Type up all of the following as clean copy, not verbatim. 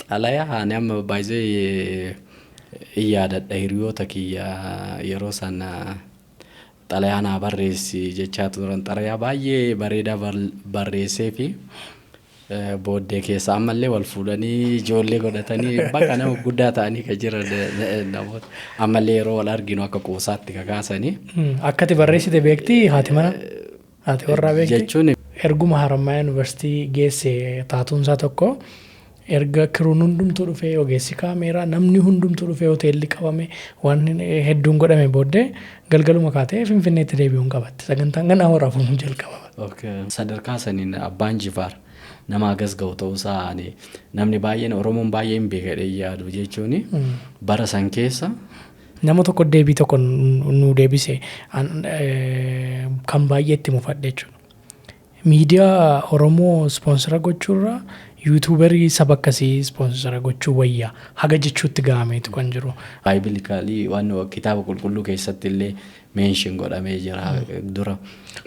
Xalayaa ani amma baay'ee yaadadha hiriyoota kiyya yeroo sana xalayaa naa barreessi jechaa turan xalayaa baay'ee bareedaa barreessee fi booddee keessa ammallee wal fuudhanii ijoollee godhatanii bakka nama guddaa ta'anii kan jiran namoota ammallee yeroo wal arginu akka qoosaatti kakaasanii. Akkati barreessite beekti haati mana haati warraa beekti jechuun erguma Harammayaa Yuunivarsiitii geesse taatuunsaa tokko erga kiruun hundumtuu dhufee ogeessi kaameeraa namni hundumtuu dhufee hoteelli qabame waan hedduun godhame booddee galgaluma kaatee Finfinneetti deebi'uun qabatte sagantaan ganaa waraafamuu jalqaba. Sadarkaa saniin abbaan Jifaar nama agas ga'u ta'uusaa namni baay'een Oromoon baay'een beekadhe yaadu jechuun bara san keessa nama tokko deebii tokko nu deebise kan baay'ee itti mufadhe jechuudha. Miidiyaa Oromoo ispoonsara gochuurraa yuutuubarii saba akkasii ispoonsara gochuu wayyaa haga jechuutti ga'ameetu kan jiru. Baayibilikaalii waan kitaaba qulqulluu keessatti illee meenshin godhamee jira dura.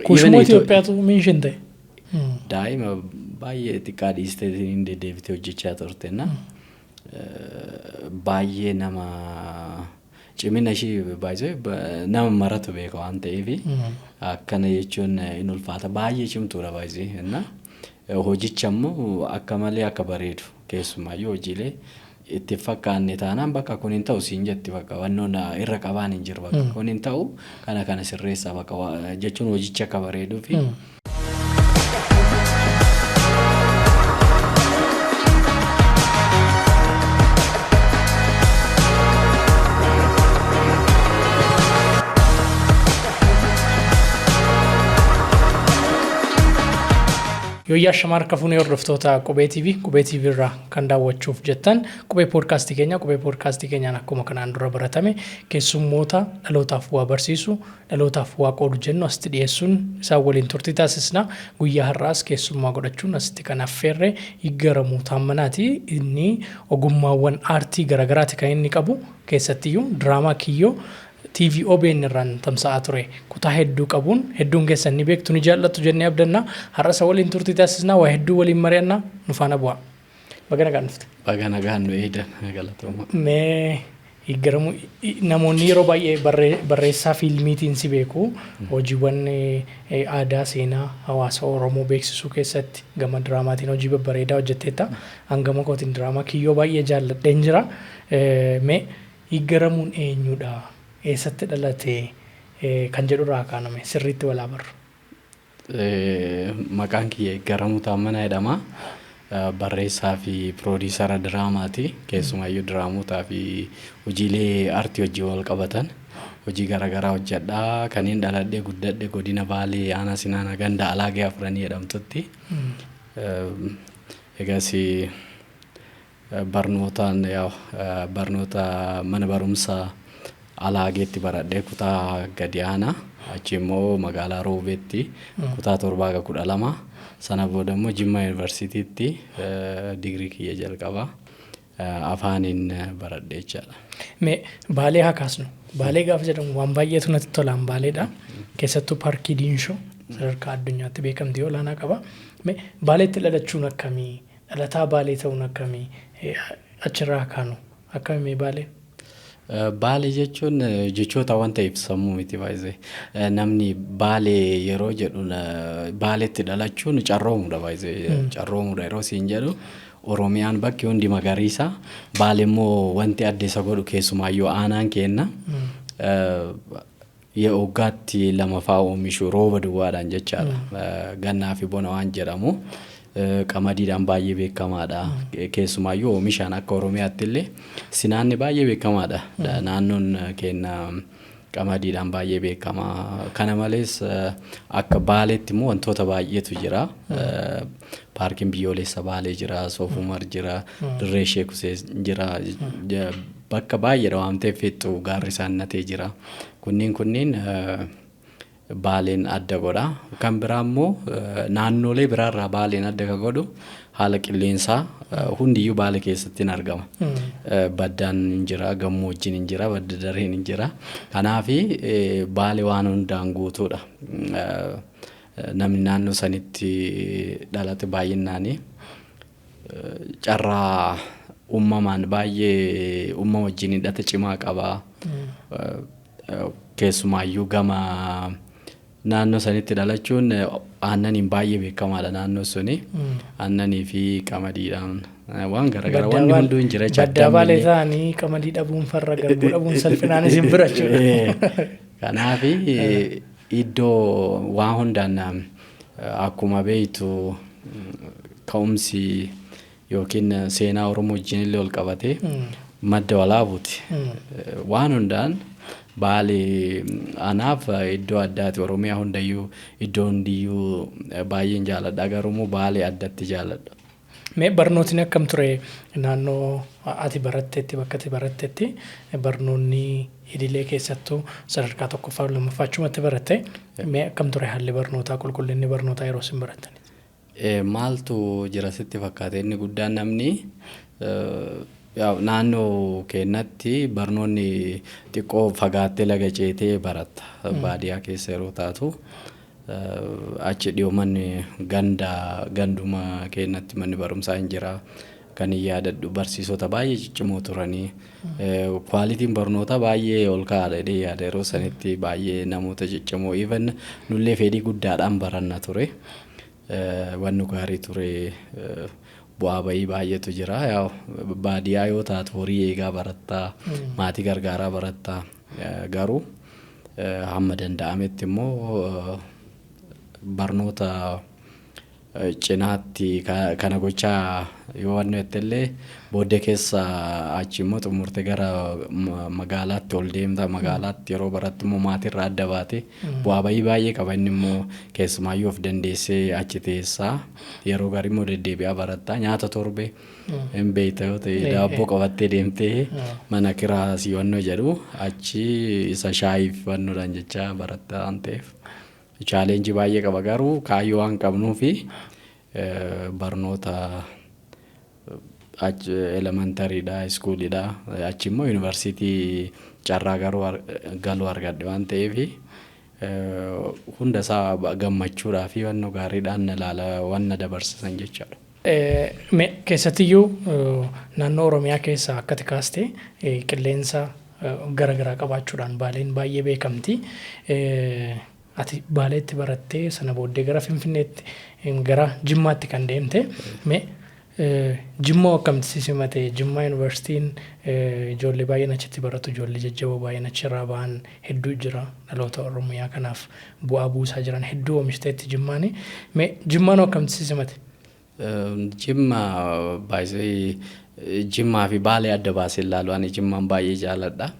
Kuushmoo Itoophiyaatu meenshin ta'e. Daa'ima baay'ee xiqqaa dhiisteetiin deddeebitee hojjechaa turtenna baay'ee nama cimina ishii baay'ee nama maratu beeka waan ta'eef akkana jechuun hin ulfaata baay'ee cimtuudha baay'ee hojicha immoo akka malee akka bareedu keessumaayyuu hojiilee itti fakkaanne taanaan bakka kun hin ta'u siin jetti bakka wannoon irra qabaan hin jiru bakka kun hin ta'u kana sirreessaa bakka jechuun hojicha akka bareeduu fi Yooyyaa Shamaar Kafuunee hordoftoota Qubee TV irraa kan daawwachuuf jettan Qubee Poodkaastii keenyaan akkuma kanaan dura baratame keessummoota dhalootaaf waa barsiisu dhalootaaf waa qoodu jennu asitti dhiyeessuun isaan waliin turtii taasisna. Guyyaa har'aas keessummaa godhachuun asitti kan affeerre Yiggaramuu Taammanaati. Inni ogummaawwan aartii garagaraati kan inni qabu keessattiyyuu diraamaa Kiyyoo TV OBN irraan tamsa'aa ture kutaa hedduu qabuun hedduun keessan ni beektu ni jaallattu jennee abdanna. Har'a waliin turtii taasisnaa waa hedduu waliin mari'annaa nu faana bu'aa. Baga nagaan dhufte. Baga nagaan nu eedan galatooma. Mee Yiggaramuu namoonni yeroo baay'ee barreessaa fiilmiitiin si beeku hojiiwwan aadaa seenaa hawaasa Oromoo beeksisuu keessatti gama diraamaatiin hojii babbareedaa hojjetteetta. Hangama kootiin diraamaa Kiyyoo baay'ee jaalladheen jira. Mee Yiggaramuun eenyudha? Eessatti dhalatee kan jedhurraa kaaname sirriitti walaa barru. Maqaan kiyya Yiggaramuu Taammanaa jedhama. Barreessaa fi piroodiisara diraamaati. Keessumaayyuu diraamotaa fi hojiilee aartii hojii wal qabatan hojii garaagaraa hojjedhaa. Kanneen dhaladhee guddadhe godina Baalee aanaa Sinaanaa ganda Alaagee Afuranii jedhamtutti. Egaas barnoota mana barumsaa Alaageetti baradhee kutaa gadi aanaa achi immoo magaalaa Roobeetti kutaa 7-12 sana booda immoo Jimmaa Yuunivarsiitiitti digirii kiyya jalqabaa afaaniin baradhee jechaadha. Mee Baalee haa kaasnu. Baalee gaafa jedhamu waan baay'eetu natti tolaan Baaleedha. Keessattuu paarkii Diinshoo sadarkaa addunyaatti beekamtii olaanaa qaba. Mee Baaleetti dhalachuun akkamii? Dhalataa Baalee ta'uun akkamii? Achirraa kaanu akkamii Baalee? Baalee jechuun jechoota wanta ibsamuu miti baay'ee. Namni Baalee yeroo jedhu Baaleetti dhalachuun carroomuudha baay'ee. Carroomuudha yeroo siin jedhu Oromiyaan bakki hundi magariisa. Baalee immoo wanti adda isa godhu keessumaayyuu aanaan kenna. Waggaatti 2 fa'aa oomishu rooba duwwaadhaan jechaadha. Gannaa fi bona waan jedhamu. Qamadiidhaan baay'ee beekamaadha. Keessumaayyuu oomishaan akka Oromiyaatti illee Sinaanni baay'ee beekamaadha. Naannoon keenya qamadiidhaan baay'ee beekamaa. Kana malees akka Baaleetti immoo wantoota baay'eetu jira. Paarkiin biyyoolessa Baalee jira, Soof Umar jira, Dirree Sheek Huseen jira. Bakka baay'eedha waan ta'eef fixxuu gaarri Saannatee jira. Kunniin Baaleen adda godha. Kan biraa immoo naannolee biraarraa Baaleen adda ka godhu haala qilleensaa hundiyyuu Baalee keessatti hin argama. Baddaan hin jira, gammoojjiin hin jira, badda dareen hin jira. Kanaaf Baalee waan hundaan guutuudha. Namni naannoo sanitti dhalate baay'inaan carraa uumamaan baay'ee uumama wajjin hidhata cimaa qaba. Keessumaayyuu gama naannoo sanitti dhalachuun aannaniin baay'ee beekamaadha naannoo suni. Aannanii fi qamadiidhaan waan garaagaraa wanni hunduu hin jira. Baddaa baalee ta'anii qamadii dhabuun farra garbuu dhabuun salphinaan isin bira jechuudha. Kanaaf iddoo waan hundaan akkuma beektu ka'umsi yookiin seenaa Oromoo wajjin illee ol qabatee madda walaabuuti. Waan hundaan Baalee anaaf iddoo addaati. Oromiyaa hundayyuu iddoo hundiyyuu baay'een jaalladha. Garuu Baalee addatti jaalladha. Mee barnootni akkam ture naannoo ati barattetti bakka ati barattetti barnoonni idilee keessattuu sadarkaa tokkoffaa lammaffaa achumatti baratte mee akkam ture haalli barnootaa qulqullinni barnootaa yeroo isin barattan? Maaltu jira sitti fakkaate inni guddaan namni naannoo keenyatti barnoonni xiqqoo fagaattee laga ceetee baratta. Baadiyyaa keessa yeroo taatu achi dhiyoo manni ganduma keenyatti manni barumsaa hin jira. Kan yaadadhu barsiisota baay'ee ciccimoo turanii kwaalitiin barnoota baay'ee ol ka'aadha jedhee yaada. Yeroo sanitti baay'ee namoota ciccimoo even nullee fedhii guddaadhaan baranna ture. Wanni gaarii ture. Bu'aa bayii baay'eetu jira. Baadiyyaa yoo taatu horii eegaa barattaa, maatii gargaaraa barattaa. Garuu hamma danda'ametti immoo barnoota cinaatti kana gochaa yoo wanni jettellee booddee keessa achi immoo xumurte gara magaalaatti ol deemta. Magaalaatti yeroo barattu immoo maatirraa adda baate bu'aa bayii baay'ee qaba. Inni immoo keessumaayyuu of dandeessee achi teessaa yeroo gaarii immoo deddeebi'aa barattaa. Nyaata torbe hin beekta yoo ta'e daabboo qabattee deemtee mana kiraa si wannoo jedhu achi isa shaayiif wannoodhaan jecha barattaa waan ta'eef chaaleenjii baay'ee qaba. Garuu kaayyoo waan qabnuufi barnoota elementaariidha, iskuulidha. Achi immoo yuunivarsiitii carraa galuu argadhe waan ta'eef hunda isaa gammachuudhaa fi wanno gaariidhaan ilaala wanna dabarsan jechaadha. Keessattiyyuu naannoo Oromiyaa keessaa akkati kaaste qilleensa garaagaraa qabaachuudhaan Baaleen baay'ee beekamti. Ati Baaleetti barattee sana booddee gara Finfinneetti gara Jimmaatti kan deemte. Jimmaa akkamitti simate? Jimmaa yuunivarsiitiin ijoollee baay'een achitti baratu, ijoollee jajjaboo baay'een achirraa ba'an hedduu jira. Dhaloota Oromiyaa kanaaf bu'aa buusaa jiran hedduu oomishiteetti Jimmaani. Jimmaan akkamitti simate? Jimmaa baay'ee Jimmaa fi Baalee adda baasee ilaalu ani Jimmaan baay'ee jaalladha.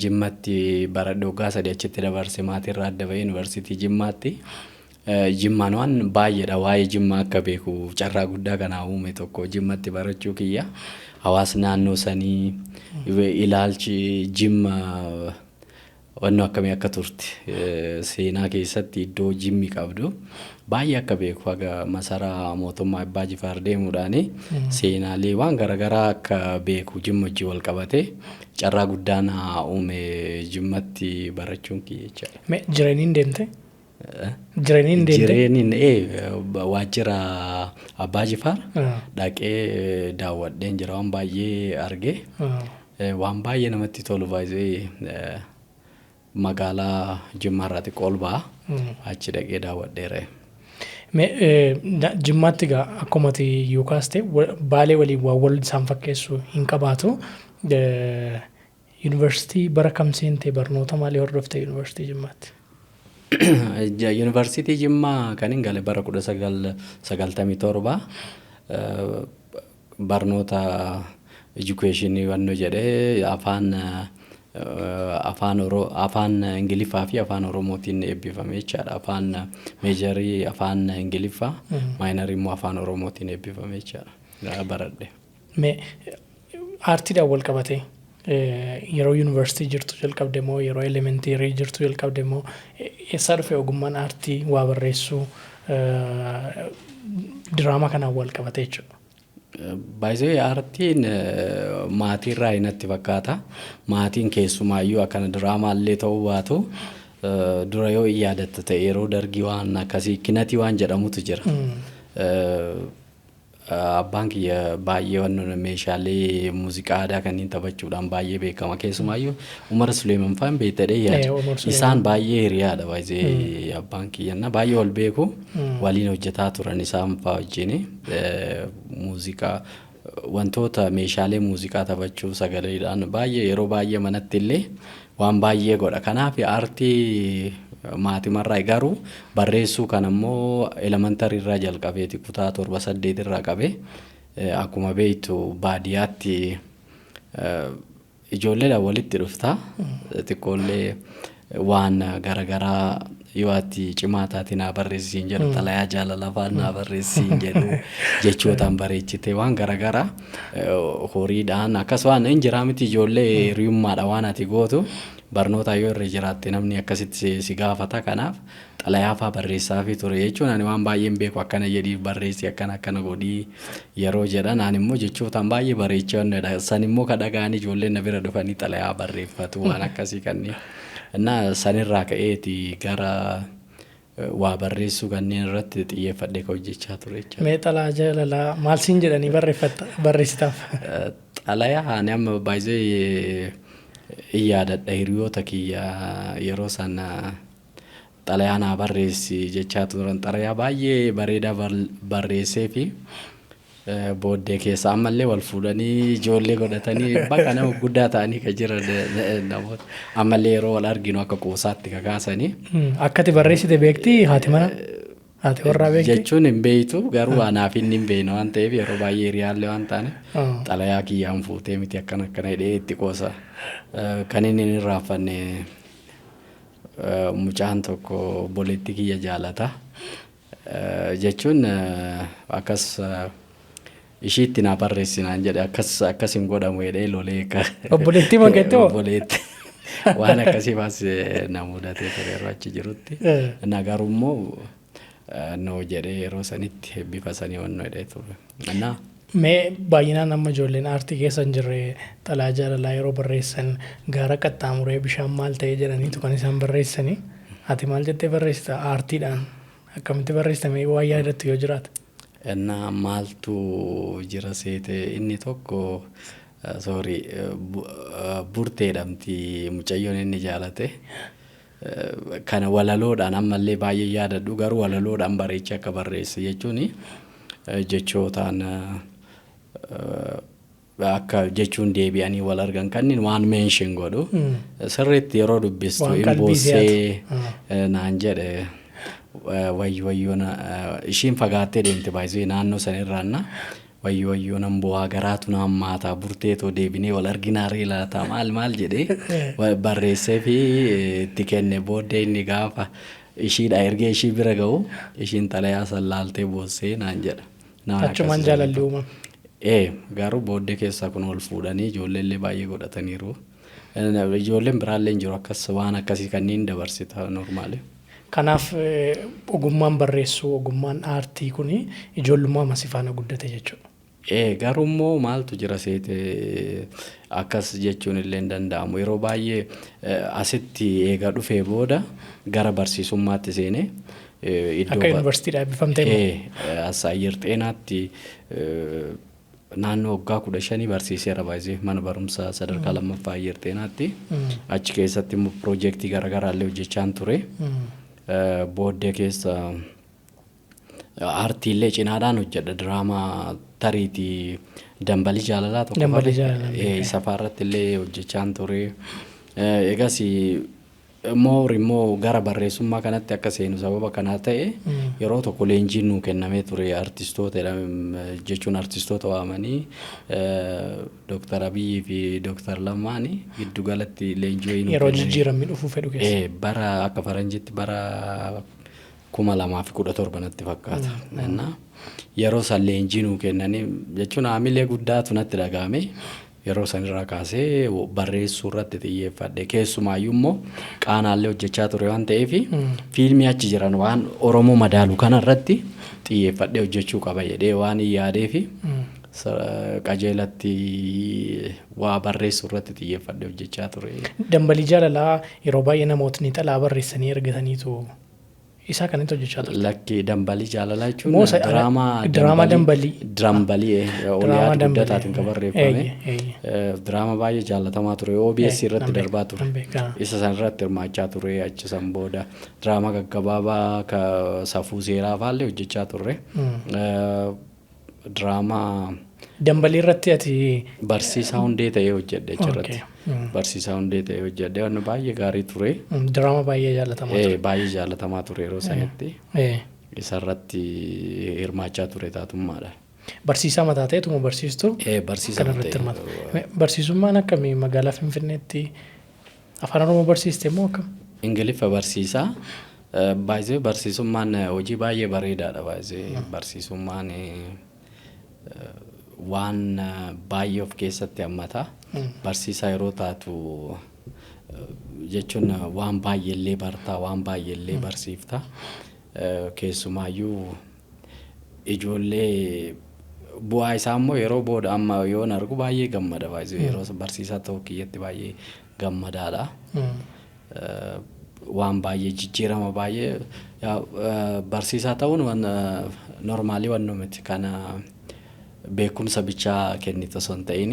Jimmatti baradhee waggaa 3 achitti dabarse maatirraa adda ba'ee yuunivarsiitii Jimmaatti. Jimmaan waan baay'eedha. Waa'ee Jimmaa akka beeku carraa guddaa kanaa uume tokko Jimmatti barachuu kiyya. Hawaasa naannoo sanii ilaalchi Jimmaa wanno akkamii akka turte seenaa keessatti iddoo Jimmi qabdu baay'ee akka beeku haga masaraa mootummaa Abbaa Jifaar deemuudhaan seenaalee waan garaagaraa akka beeku Jimma wajjin wal qabate carraa guddaan uume Jimmatti barachuun kiyya jechaadha. Jireeniin deemte? Jireeniin waajjira Abbaa Jifaar dhaqee daawwadheen jira. Waan baay'ee arge. Waan baay'ee namatti tolu baay'ee magaalaa Jimmaarraa xiqqoo ol ba'a. Achi dhaqee daawwadheera. Jimmaatti egaa akkuma ati yoo kaaste Baalee waliin waan wal isaan fakkeessu hin qabaatu. Yuunivarsiitii bara kam seentee barnoota maalii hordoftee yuunivarsiitii Jimmaatti? Yuunivarsiitii Jimmaa kan hin gale bara 1997 barnoota educationii wanno jedhee afaan Ingiliffaa fi afaan Oromootiin eebbifame jechaadha. Afaan meejarii afaan Ingiliffaa, maayiinarii immoo afaan Oromootiin eebbifame jechaadha baradhe. Aartiidhaan wal qabatee yeroo yuunivarsiitii jirtu jalqabde moo yeroo elementarii jirtu jalqabde moo eessaa dhufe ogummaan aartii waa barreessuu diraamaa kanaan wal qabate jechuudha? Baay'ee aartiin maatiirraa inatti fakkaata. Maatiin keessumaayyuu akkana diraamaallee ta'uu baatu dura yoo yaadatta ta'e yeroo dargii waan akkasii kinatii waan jedhamutu jira. abbaan kiyya baay'ee wannoon meeshaalee muuziqaa aadaa kanneen taphachuudhaan baay'ee beekama. Keessumaayyuu Umar Suleeman fa'aan beektadhee yaada. Isaan baay'ee hiriyaadha baay'ee abbaan kiyyanna baay'ee wal beeku waliin hojjetaa turan isaan fa'aa wajjin muuziqaa wantoota meeshaalee muuziqaa taphachuu sagaleedhaan baay'ee yeroo baay'ee manatti illee waan baay'ee godha. Kanaaf aartii maatimarraa garuu barreessuu kan ammoo elementarii irraa jalqabeeti kutaa 7-8 irraa qabee akkuma beektu baadiyyaatti ijoolleedhaan walitti dhufta xiqqoollee waan garagaraa yoo ati cimaa taate naa barreessiin jedhu xalayaa jaalala fa'aa naa barreessiin jedhu jechootaan bareechite waan garagaraa horiidhaan akkas waan hin jiraa miti ijoollee hiriyummaadha waan ati gootu barnoota yoo irra jiraatte namni akkasitti si gaafata. Kanaaf xalayaa fa'aa barreessaa fi ture jechuun ani waan baay'een beeku akkana jedhii barreessi akkana godhii yeroo jedhan ani immoo jechootaan baay'ee bareechaa san immoo kadhagaan ijoolleen na bira dhufanii xalayaa barreeffatu waan akkasii kanneen. Innaa sanirraa ka'eeti gara waa barreessuu kanneen irratti xiyyeeffadhee ka hojjechaa ture jechuudha. Mee xalayaa jaalalaa maal siin jedhanii barreessitaaf? Xalayaa ani amma baay'ee yaadadha hiriyoota kiyya yeroo sana xalayaa naa barreessi jechaa turan xalayaa baay'ee bareedaa barreessee fi booddee keessa ammallee wal fuudhanii ijoollee godhatanii bakka nama guddaa ta'anii ka jiran namoota ammallee yeroo wal arginu akka qoosaatti kakaasanii. Akkati barreessite beekti haati mana? Haati warraa beekti? Jechuun hin beektu garuu anaaf inni hin beekne waan ta'eef yeroo baay'ee hiriyaallee waan taane xalayaa kiyyaan fuutee miti akkana hidhee itti qoosa. Kan inni hin raaffanne mucaan tokko obboleettii kiyya jaalata jechuun akkas ishiitti naa barreessinaan jedhe akkas hin godhamu jedhee lolee obboleettii makeetti hoo? Obboleetti waan akkasiifaas na mudatee ture yeroo achi jirutti na garummoo noo jedhee yeroo sanitti bifa sanii wannoo jedhee ture. Mee baay'inaan amma ijoolleen aartii keessa hin jirre xalayaa jaalalaa yeroo barreessan gaara qaxxaamuree bishaan maal ta'ee jedhaniitu kan isaan barreessanii ati maal jettee barreessita aartiidhaan akkamitti barreessitame waan yaadattu yoo jiraata? Innaa maaltu jira seete inni tokko burteedhamti mucayyoon inni jaalate kana walaloodhaan ammallee baay'ee yaadadhu garuu walaloodhaan bareecha akka barreesse jechuun jechootaan akka jechuun deebi'anii wal argan kanneen waan meenshin godhu sirriitti yeroo dubbistu hin boossee naan jedhe wayyoon ishiin fagaattee deemte baay'ee naannoo sanirraanna wayyoon bu'aa garaatu naan maataa burteetoo deebinee wal arginaaree laata maal jedhee barreessee fi itti kenne booddee inni gaafa ishiidha ergee ishii bira ga'u ishiin xalayaa san laaltee boossee naan jedha. Achumaan jaalalli uumame. Garuu booddee keessaa kun wal fuudhanii ijoolleellee baay'ee godhataniiru. Ijoolleen biraallee hin jiru akkas waan akkasii kanneen dabarsita normaali. Kanaaf ogummaan barreessuu ogummaan aartii kun ijoollummaa masifaana guddate jechuudha. Garuu immoo maaltu jira seete akkas jechuun illee hin danda'amu. Yeroo baay'ee asitti eega dhufee booda gara barsiisummaatti seenee akka yuunivarsiitiidhaa eebbifamtee Assaayyir Xeenaatti naannoo waggaa 15 barsiiseera baay'ee mana barumsaa sadarkaa lammaffaa Assaayyir Xeenaatti achi keessatti immoo piroojeektii garaagaraallee hojjechaan ture. Booddee keessa aartiillee cinaadhaan hojjedha diraamaa tariitii dambalii jaalalaa tokko isa faarratti illee hojjechaan ture. Egas immoo gara barreessummaa kanatti akka seenu sababa kanaa ta'e yeroo tokko leenjiin nuu kennamee ture artistoota jechuun artistoota waamanii Dr. Abiyyi fi Dr. Lammaani giddu galatti leenjii yeroo jijjiiramni dhufuu fedhu keessa bara akka faranjitti bara 2017 natti fakkaata. Yeroo san leenjii nuu kennanii jechuun haamilee guddaatu natti dhagahame. Yeroo sanirraa kaasee barreessuu irratti xiyyeeffadhe keessumaayyuu immoo qaanaallee hojjechaa ture waan ta'eef fiilmii achi jiran waan Oromoo madaalu kanarratti xiyyeeffadhe hojjechuu qaba jedhee waan yaadee fi qajeelatti waa barreessuu irratti xiyyeeffadhe hojjechaa ture. Dambalii jaalalaa yeroo baay'ee namootni xalaa barreessanii ergataniitu Isaa kan itti hojjechaa ture. Lakki dambalii jaalalaa jechuun Moosa diraamaa dambalii. Dambalii oliyaati dambalii. guddataatiin kan barreeffame. Diraamaa baay'ee jaallatamaa ture. OBS irratti darbaa ture. Isa san irratti hirmaachaa ture achi san booda diraamaa gaggabaabaa ka safuu seeraa faallee hojjechaa turre. Diraamaa dambalii irratti ati barsiisaa hundee ta'ee hojjedhe jirratti. Barsiisaa hundee ta'ee hojjedhe waan baay'ee gaarii ture. Diraamaa baay'ee jaallatamaa ture. Baay'ee jaallatamaa ture yeroo sanatti. Isarratti hirmaachaa ture taatummaadha. Barsiisaa mataa ta'eetuma barsiistuu. Barsiisaa ta'e. Barsiisummaan akkamii magaalaa Finfinneetti afaan Oromoo barsiiste moo akkam? Ingiliffa barsiisaa. Baay'ee barsiisummaan hojii baay'ee bareedaadha baay'ee barsiisummaan waan baay'ee of keessatti hammata. Barsiisaa yeroo taatu jechuun waan baay'eellee bartaa waan baay'eellee barsiifta. Keessumaayyuu ijoollee bu'aa isaa immoo yeroo booda amma yoon argu baay'ee gammada baay'ee yeroo barsiisaa ta'uu kiyyatti baay'ee gammadaadha. Waan baay'ee jijjiirama baay'ee barsiisaa ta'uun waan normaalii waan miti kana beekumsa bichaa kennitu osoo hin ta'in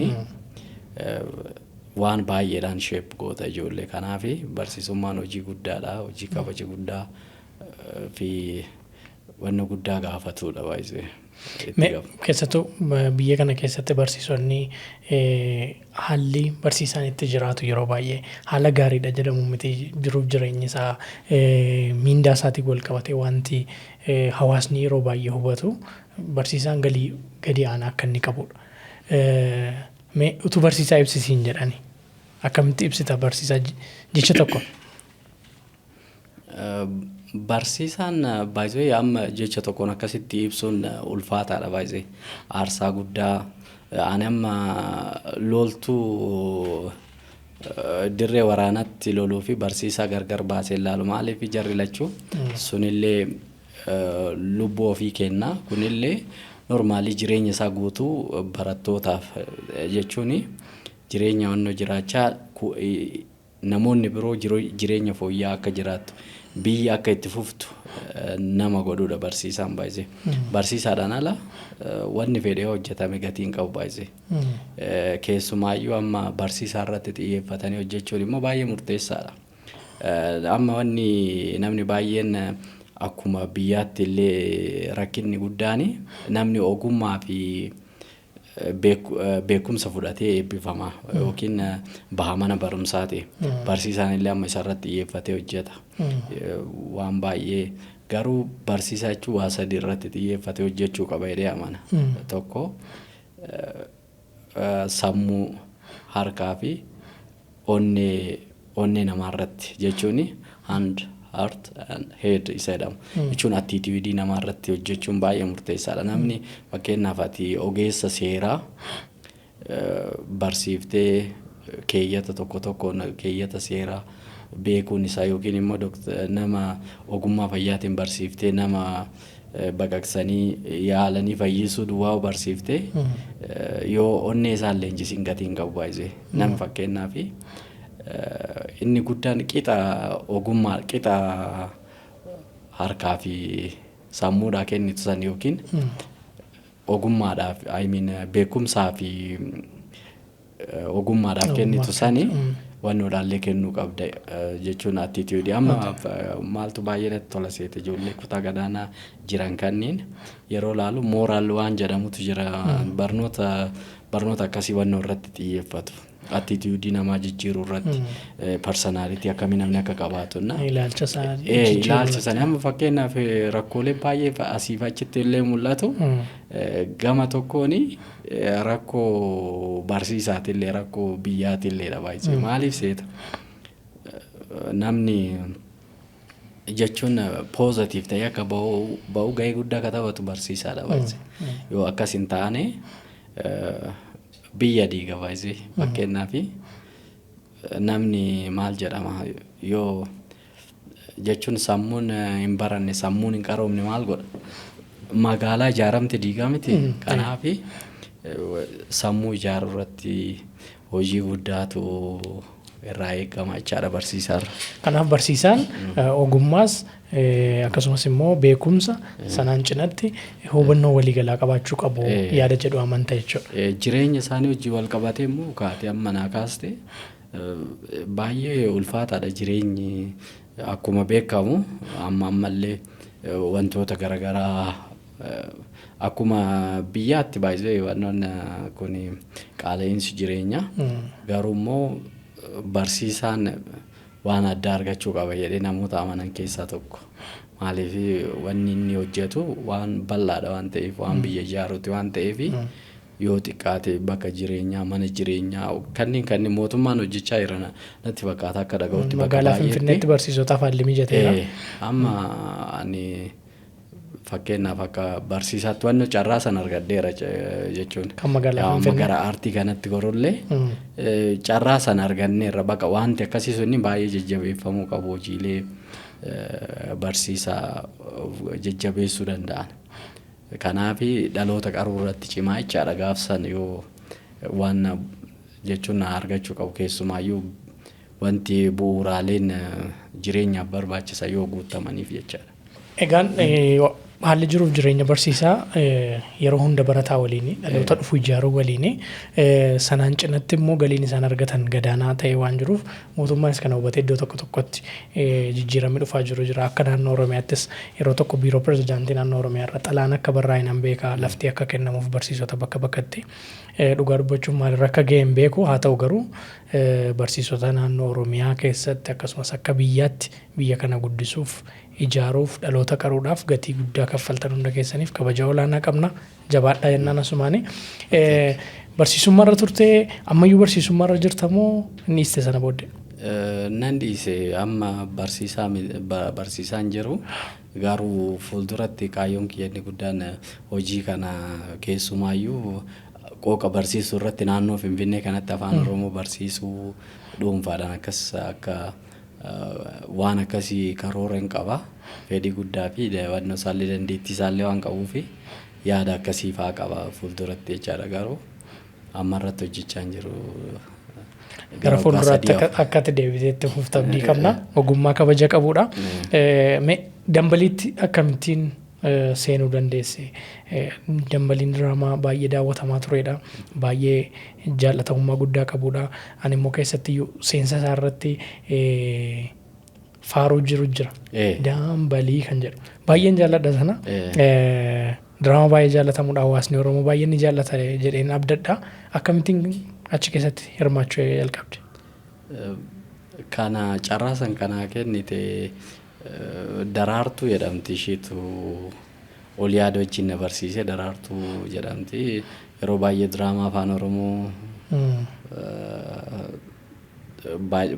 waan baay'eedhaan sheep goota ijoollee kanaaf barsiisummaan hojii guddaadha hojii kabaja guddaa fi wanna guddaa gaafatudha baay'ee. Keessattuu biyya kana keessatti barsiisonni haalli barsiisaan itti jiraatu yeroo baay'ee haala gaariidha jedhamu miti jiruuf jireenya isaa miindaa isaatiin wal qabatee wanti hawaasni yeroo baay'ee hubatu barsiisaan galii gadi aanaa akka inni qabudha. Mee utuu barsiisaa ibsisiin jedhani akkamitti ibsita barsiisaa jecha tokko? Barsiisaan baay'ee amma jecha tokkoon akkasitti ibsuun ulfaataadha baay'ee aarsaa guddaa ani amma loltuu dirree waraanatti loluu fi barsiisaa gargar baasee ilaalu maaliif jarri lachuu sunillee lubbuu ofii kenna kunillee normaalii jireenya isaa guutuu barattootaaf jechuun jireenya onnoo jiraachaa namoonni biroo jireenya fooyya'aa akka jiraattu biyya akka itti fuftu nama godhuudha barsiisaan baay'ee. Barsiisaadhaan ala wanni fedhee hojjetame gatiin qabu baay'ee. Keessumaayyuu amma barsiisaa irratti xiyyeeffatanii hojjechuun immoo baay'ee murteessaadha. Amma wanni namni baay'een akkuma biyyaatti illee rakkinni guddaan namni ogummaa fi beekumsa fudhatee eebbifama yookiin baha mana barumsaati. Barsiisaan illee amma isarratti xiyyeeffatee hojjeta. Waan baay'ee garuu barsiisaa jechuun waa sadii irratti xiyyeeffatee hojjechuu qaba jedhee amana. Tokko sammuu harkaa fi onnee namaarratti jechuun hand heart and head isa jedhamu. Jechuun attitude namaarratti hojjechuun baay'ee murteessaadha. Namni fakkeenyaaf ati ogeessa seeraa barsiiftee keeyyata tokko keeyyata seeraa beekuun isaa yookiin immoo nama ogummaa fayyaatiin barsiiftee nama baqaqsanii yaalanii fayyisuu duwwaa barsiiftee yoo onnee isaa leenjisiin gatiin qabu baay'ee nama fakkeenyaaf inni guddaan qixa ogummaa qixa harkaa fi sammuudhaa kennitu san yookiin ogummaadhaaf beekumsaa fi ogummaadhaaf kennitu sani wannoodhaallee kennuu qabda jechuun attitude amma maaltu baay'ee natti tola seete ijoollee kutaa gadaanaa jiran kanneen yeroo laalu mooraal waan jedhamutu jira barnoota akkasii wannoo irratti xiyyeeffatu. Attitude namaa jijjiiruu irratti personality akkamiin namni akka qabaatudha. Ilaalcha isaanii amma fakkeenyaaf rakkoolee baay'ee asii fi achitti illee mul'atu gama tokkoon rakkoo barsiisaatillee rakkoo biyyaatillee baay'ee maaliif seeta namni jechuun positive ta'ee akka ba'u gahee guddaa akka taphatu barsiisaadha baay'ee yoo akkas hin taane biyya diiga baay'ee fakkeenyaaf namni maal jedhama yoo jechuun sammuun hin baranne sammuun hin qaroomne maal godha magaalaa ijaaramte diigaa miti kanaaf sammuu ijaaruu irratti hojii guddaatu irraa eegama jechaadha barsiisaarra. Kanaaf barsiisaan ogummaas akkasumas immoo beekumsa sanaan cinatti hubannoo waliigalaa qabaachuu qabu yaada jedhu amanta jechuudha. Jireenya isaanii hojii wal qabatee immoo kaatee amma naa kaaste baay'ee ulfaataadha jireenyi akkuma beekamu ammallee wantoota garaagaraa akkuma biyyaatti baay'ee wantoonni kun qaala'insi jireenyaa garuu immoo barsiisaan waan adda argachuu qaba jedhee namoota amanan keessaa tokko. Maaliif wanni inni hojjetu waan bal'aadha waan ta'eef waan biyya ijaaruuti waan ta'eef yoo xiqqaate bakka jireenyaa mana jireenyaa kanneen mootummaan hojjechaa jiran natti fakkaata akka dhaga'utti bakka magaalaa Finfinneetti barsiisotaaf haalli mijateera. Amma ani fakkeenyaaf akka barsiisaatti wanni carraa san argadheera jechuun kan magaalaa Finfinnee gara aartii kanatti gorollee carraa san arganneerra bakka wanti akkasii sunni baay'ee jajjabeeffamuu qabu hojiilee barsiisaa jajjabeessuu danda'an. Kanaaf dhaloota qaruu irratti cimaa jechaadha gaafsan yoo waan jechuun argachuu qabu keessumaayyuu wanti bu'uuraaleen jireenyaaf barbaachisan yoo guutamaniif jechaadha. Egaan haalli jiruuf jireenya barsiisaa yeroo hunda barataa waliin dhaloota dhufu ijaaruu waliin sanaan cinatti immoo galiin isaan argatan gadaanaa ta'e waan jiruuf mootummaanis kana hubatee iddoo tokko tokkotti jijjiiramee dhufaa jira. Akka naannoo Oromiyaattis yeroo tokko biiroo pirezidaantii naannoo Oromiyaa irra xalaan akka barraa'inaan beekaa lafti akka kennamuuf barsiisota bakka bakkatti dhugaa dubbachuun maalirra akka ga'e hin beeku. Haa ta'u garuu barsiisota naannoo Oromiyaa keessatti akkasumas akka biyyaatti biyya kana guddisuuf ijaaruuf dhaloota qaruudhaaf gatii guddaa kaffaltan hunda keessaniif kabaja olaanaa qabna. Jabaadhaa jennaan asumaani. Barsiisummaarra turtee ammayyuu barsiisummaarra jirtamoo inni iste sana booddee? Nan dhiise amma barsiisaan jiru garuu fuulduratti kaayyoon kiyyanni guddaan hojii kana keessumaayyuu qooqa barsiisuu irratti naannoo Finfinnee kanatti afaan Oromoo barsiisuu dhuunfaadhaan akkas akka waan akkasii karoora hin qaba. Fedhii guddaa fi daawwannoo isaallee dandeettii isaallee waan qabuuf yaada akkasii fa'aa qaba fuulduratti jechaadha garuu amma irratti hojjechaa hin jiru. Gara fuulduraatti akkatti deebiteetti fufta abdii qabna. Ogummaa kabaja qabudha. Dambaliitti akkamittiin seenuu dandeesse? Dambaliin diraamaa baay'ee daawwatamaa turedha. Baay'ee jaallatamummaa guddaa qabudha. Ani immoo keessatti seensa isaa irratti faaruu jira. Dambalii kan jedhu. Baay'een jaalladha sana. Diraamaa baay'ee jaallatamuudha. Hawaasni Oromoo baay'ee ni jaallata jedheen abdadha. Akkamittiin achi keessatti hirmaachuu jalqabde? Kana carraa san kanaa kennite Daraartuu jedhamti isheetu ol yaada wajjin na barsiise. Daraartuu jedhamti yeroo baay'ee diraamaa afaan Oromoo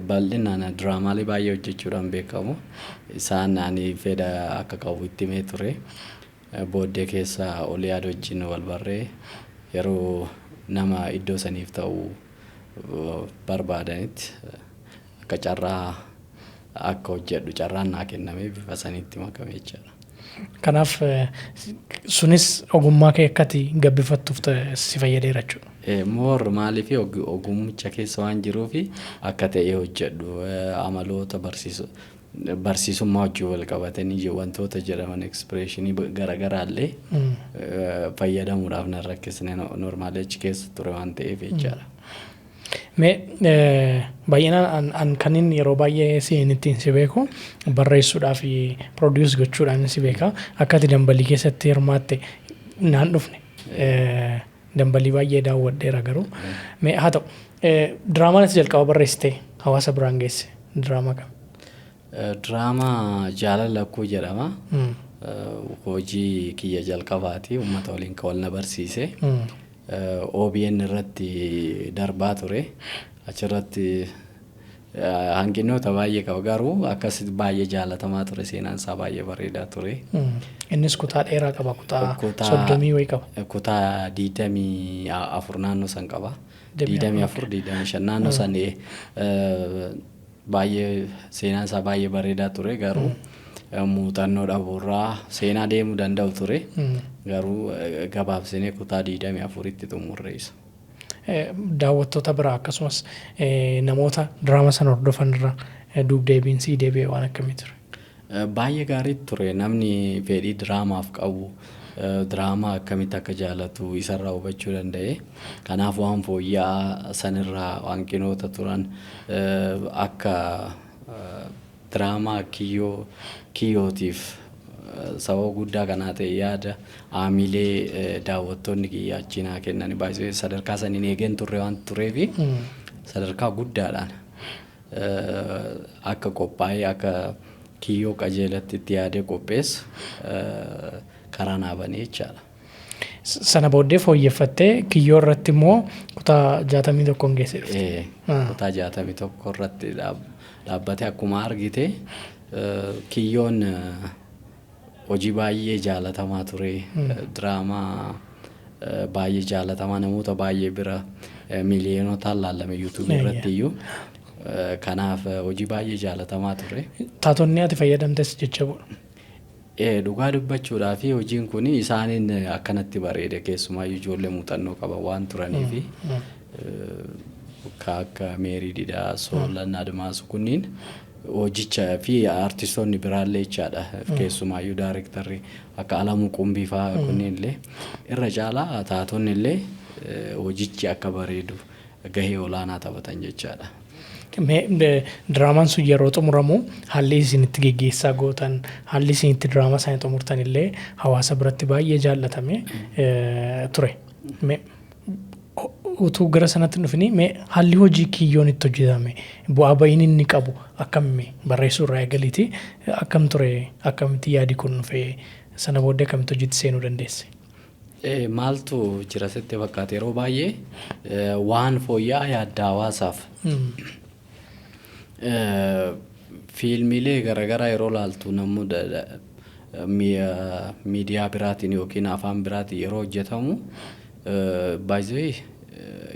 bal'inaan diraamaalee baay'ee hojjechuudhaan beekamu. Isaan ani fedha akka qabu itti himee ture. Booddee keessa ol yaada wajjin wal barree yeroo nama iddoo saniif ta'u barbaadanitti akka carraa akka hojjedhu carraan naa kennamee bifa saniitti makame jechaadha. Kanaaf sunis ogummaa kee akkati gabbifattuuf si fayyadeera jechuudha. Moor maaliif ogummicha keessa waan jiruuf akka ta'ee hojjedhu amaloota barsiisummaa wajjin wal qabatanii wantoota jedhaman expressionii garaagaraallee fayyadamuudhaaf na rakkisne normaalee achi keessa ture waan ta'eef jechaadha. Baay'inaan an kanin yeroo baay'ee ittiin si beeku barreessuudhaa fi produce gochuudhaan si beeka. Akkati dambalii keessatti hirmaatte naan dhufne dambalii baay'ee daawwadheera garuu. Haa ta'u diraamaan jalqaba barreessite hawaasa biraan geesse diraamaa kam? Diraamaa Jaalala Lakkuu jedhama. Hojii kiyya jalqabaati uummata waliin kan wal na barsiise. OBN irratti darbaa ture. Achirratti hanqinoota baay'ee qaba garuu akkasitti baay'ee jaallatamaa ture. Seenaan isaa baay'ee bareedaa ture. Innis kutaa dheeraa qaba. Kutaa 30 wayii qaba. Kutaa 24 naannoo san qaba. 24-25 naannoo san baay'ee seenaan isaa baay'ee bareedaa ture garuu muuxannoo dhabuurraa seenaa deemuu danda'u ture garuu gabaabsinee kutaa 24tti xumurreessa. daawwattoota biraa akkasumas namoota diraama sana hordofan irraa duub-deebiinsii deebi'ee waan akkamii ture? Baay'ee gaarii ture namni fedhii diraamaaf qabu diraamaa akkamitti akka jaalatu isarraa hubachuu danda'e. Kanaaf waan fooyya'aa sanirraa hanqinoota turan akka diraamaa kiyyootiif sababa guddaa kanaa ta'e yaada aamilee daawwattoonni kiyya achinaa kennan baay'ee sadarkaa saniin eegeen turre waan tureefi sadarkaa guddaadhaan akka qophaa'ee akka kiyyoo qajeelatti itti yaadee qopheessu karaa naabanii jechaadha. Sana booddee fooyyeffattee kiyyoo irratti immoo kutaa 61 geesse dhufte. Kutaa 61 irratti dhaabbatee akkuma argite kiyyoon hojii baay'ee jaalatamaa ture. Diraamaa baay'ee jaalatamaa namoota baay'ee bira miiliyoonotaan laalame yuutuubii irratti iyyuu. Kanaaf hojii baay'ee jaalatamaa ture. Taatonni ati fayyadamtes jecha bu'u. Dhugaa dubbachuudhaa fi hojiin kun isaaniin akkanatti bareede keessumaa ijoollee muuxannoo qaban waan turaniifi akka Meerii Didaa, Soolan Admaasu kunniin hojicha fi artistoonni biraallee jechaadha. Keessumaayyuu daayirektarri akka Alamuu Qumbii fa'aa kunniin illee irra caalaa taatonni illee hojichi akka bareedu gahee olaanaa taphatan jechaadha. Diraamaan sun yeroo xumuramu haalli isinitti geggeessaa gootan haalli isinitti diraamaa sana xumurtan illee hawaasa biratti baay'ee jaallatame ture. Utuu gara sanatti dhufni haalli hojii kiyyoon itti hojjetame bu'aa ba'iin inni qabu akkamitti barreessuu irraa eegaliiti akkam ture akkamitti yaadi kun dhufee sana booddee akkamitti hojiitti seenuu dandeesse? Maaltu jira sitti fakkaate yeroo baay'ee waan fooyya'aa yaadda hawaasaaf. Fiilmiilee garaagaraa yeroo laaltu namoota miidiyaa biraatiin yookiin afaan biraatiin yeroo hojjetamu baay'ee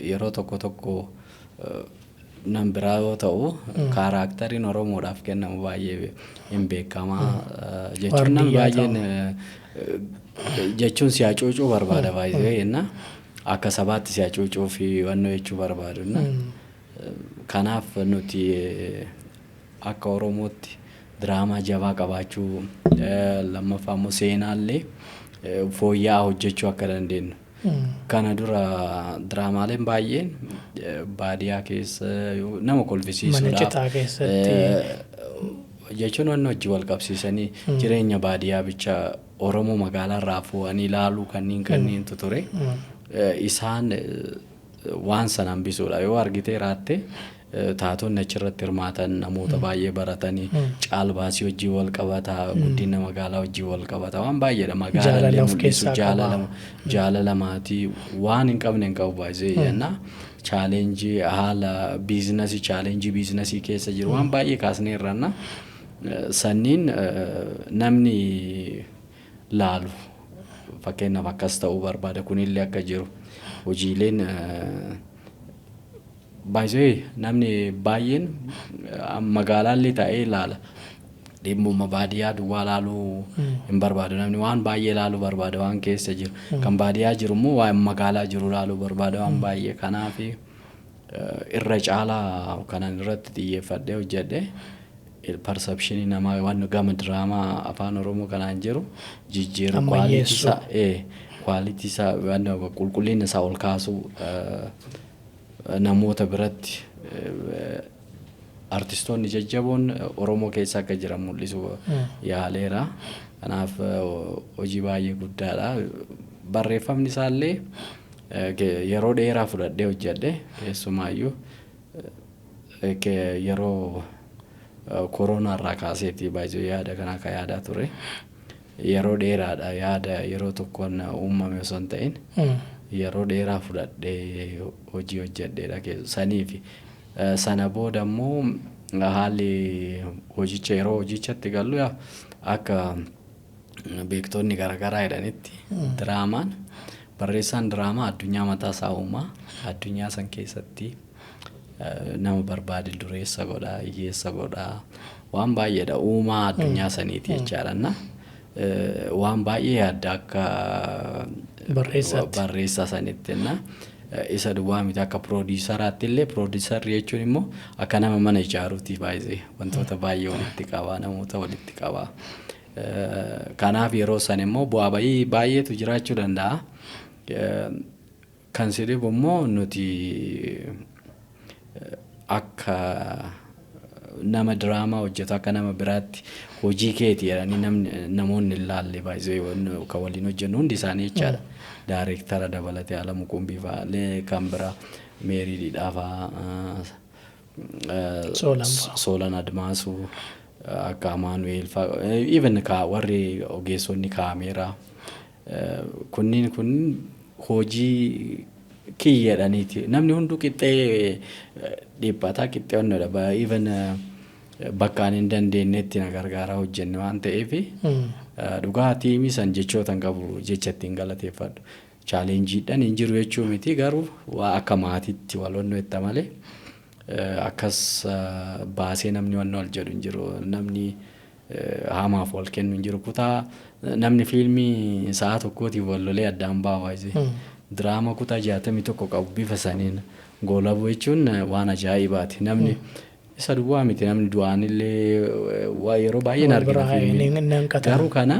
yeroo tokko nam biraa yoo ta'u kaaraakteriin Oromoodhaaf kennamu baay'ee hin beekamaa jechuun nam baay'een jechuun si'acuucuu barbaada baay'ee jenna akka sabaatti si'acuucuu fi wannoo jechuu barbaadunna. Kanaaf nuti akka Oromootti diraamaa jabaa qabaachuu lammaffaa immoo seenaallee fooyya'aa hojjechuu akka dandeenyu. Kana dura diraamaaleen baay'een baadiyyaa keessa nama kolfisiisuudhaaf jechuun wanni hojii wal qabsiisanii jireenya baadiyyaa bicha Oromoo magaalaarraa fuudhanii ilaaluu kanniintu ture. Isaan waan sana hambisuudha yoo argitee raatte taatonni achirratti hirmaatan namoota baay'ee baratanii caalbaasii hojii wal qabataa guddina magaalaa hojii wal qabataa waan baay'eedha magaalaa mul'isu jaalala maatii waan hin qabne hin qabu baay'ee jenna chaalenjii haala biizinasii chaalenjii biizinasii keessa jiru waan baay'ee kaasnee irranna sanniin namni laalu fakkeenyaaf akkas ta'uu barbaada kunillee akka jiru hojiileen baay'ee namni baay'een magaalaallee ta'ee ilaala dhimmuma baadiyyaa duwwaa laaluu hin barbaadu namni waan baay'ee laaluu barbaada waan keessa jiru kan baadiyyaa jiru immoo waan magaalaa jiru laaluu barbaada waan baay'ee kanaaf irra caalaa kanan irratti xiyyeeffadhee hojjedhe perceptionii namaa waan gama diraamaa afaan Oromoo kanaan jiru jijjiiruu quality isaa waan qulqullina isaa ol kaasuu namoota biratti artistoonni jajjaboon Oromoo keessa akka jiran mul'isuu yaaleera. Kanaaf hojii baay'ee guddaadha. Barreeffamni isaallee yeroo dheeraa fudhadhee hojjedhe keessumaayyuu yeroo koronaa irraa kaaseetii baay'ee yaada kana akka yaadaa ture. Yeroo dheeraadha yaada yeroo tokkoon uumame osoo hin ta'in yeroo dheeraa fudhadhee hojii hojjedheedha saniifi sana booda immoo haalli hojicha yeroo hojichatti gallu akka beektonni garaagaraa jedhanitti diraamaan barreessaan diraamaa addunyaa mataa isaa uumaa addunyaa san keessatti nama barbaade dureessa godhaa hiyyeessa godhaa waan baay'eedha uumaa addunyaa saniiti jechaadha. Waan baay'ee yaadda akka barreessaa sanitti isa duwwaa miti akka piroodiisaraatti illee piroodiisarri jechuun immoo akka nama mana ijaaruuti baay'ee wantoota baay'ee walitti qabaa namoota walitti qabaa. Kanaaf yeroo san immoo bu'aa bayii baay'eetu jiraachuu danda'a. Kan sidhibu immoo nuti akka nama diraamaa hojjetu akka nama biraatti hojii keeti jedhanii namoonni ilaalle baay'ee kan waliin hojjennu hundi isaanii jechaadha. Daayireektara dabalatee Alamuu Qumbii fa'aa kan biraa Meerii Didhaa fa'aa Soolan Admaasuu akka Amaanu'eel fa'aa even warri ogeessonni kaameeraa kunniin kun hojii kiyyadhaniiti namni hunduu qixxee dhiphataa qixxee onnoodha even bakkaan hin dandeenyetti na gargaaraa hojjenne waan ta'eef dhugaa tiimii san jechootan qabu jecha ittiin galateeffadhu chaalenjiidhaan hin jiru jechuu miti garuu waa akka maatiitti wal onnoetta malee akkas baasee namni wanna wal jedhu hin jiru namni hamaaf wal kennu hin jiru kutaa namni fiilmii sa'a tokkootiif wal lolee addaan baawaa diraama kutaa 61 qabu bifa saniin goolabuu jechuun waan ajaa'ibaati namni isa duwwaa miti namni du'aanillee waa yeroo baay'een argina fiilmii garuu kana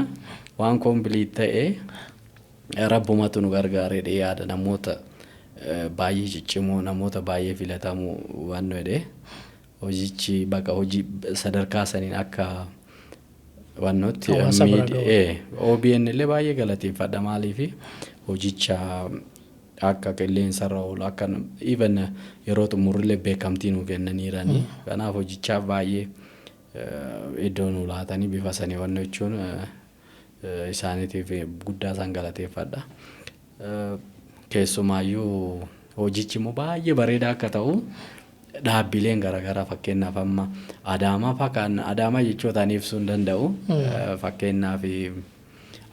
waan koombiliit ta'ee rabbumatu nu gargaareedhe yaada namoota baay'ee ciccimoo namoota baay'ee filatamu waan jedhe hojichi bakka hojii sadarkaa saniin akka wannotti OBN illee baay'ee galateeffadha maaliif hojicha akka qilleensarra oolu akka even yeroo xumurrillee beekamtii nu kennaniiranii kanaaf hojichaaf baay'ee iddoo nu laatanii bifa sanii wanno jechuun isaaniitiif guddaa isaan galateeffadha. Keessumaayyuu hojichi immoo baay'ee bareedaa akka ta'u dhaabbileen garaagaraa fakkeenyaaf amma Adaamaa jechootaan ibsuu hin danda'u fakkeenyaaf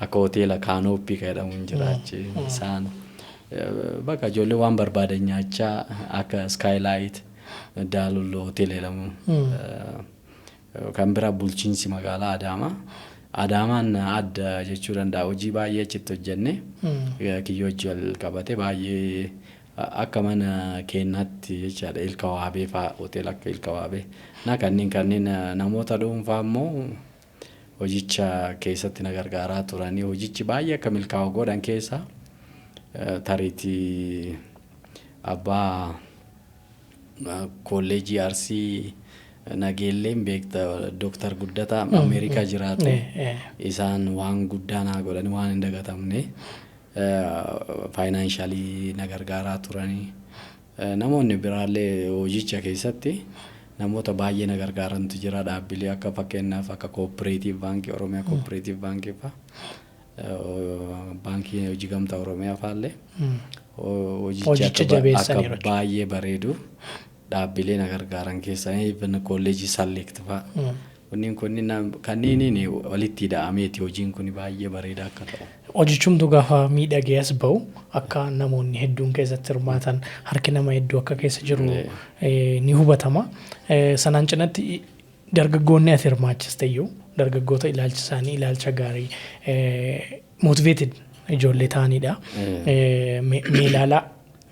akka hoteela Kaanooppii jedhamu jiraachi isaan bakka ijoollee waan barbaadan nyaachaa akka Skylight Daalullo hoteela jedhamu kan bira bulchiinsi magaalaa Adaamaan adda jechuu danda'a hojii baay'ee achitti hojjenne kiyyoo wal qabate baay'ee akka mana keenyaatti jechaadha Ilka Waabee fa'aa hoteela akka Ilka Waabee kanneen namoota dhuunfaa immoo hojicha keessatti na gargaaraa turanii hojichi baay'ee akka milkaa'u godhan keessa tariitii abbaa kolleejii Arsii nageelleen beekta Dr. Guddataa Ameerikaa jiraatu isaan waan guddaa naa godhan waan hin dagatamne faayinaanshalii na gargaaraa turanii namoonni biraallee hojicha keessatti namoota baay'ee na gargaarantu jira dhaabbilee akka fakkeenyaaf akka Cooperative Bank Oromiyaa Cooperative Bank baankii hojii gamtaa Oromiyaa faallee hojicha akka baay'ee bareedu dhaabbilee na gargaaran keessaa even kolleejii Select fa'aa kanneen walitti hidhaameeti hojiin kun baay'ee bareedaa akka ta'u. Hojichumtu gaafa miidhagee as ba'u akka namoonni hedduun keessatti hirmaatan harki nama hedduu akka keessa jiru ni hubatama. Sanaan cinatti dargaggoonni as hirmaachisteeyyuu dargaggoota ilaalcha isaanii ilaalcha gaarii motivated ijoollee ta'anidha. Meelaalaa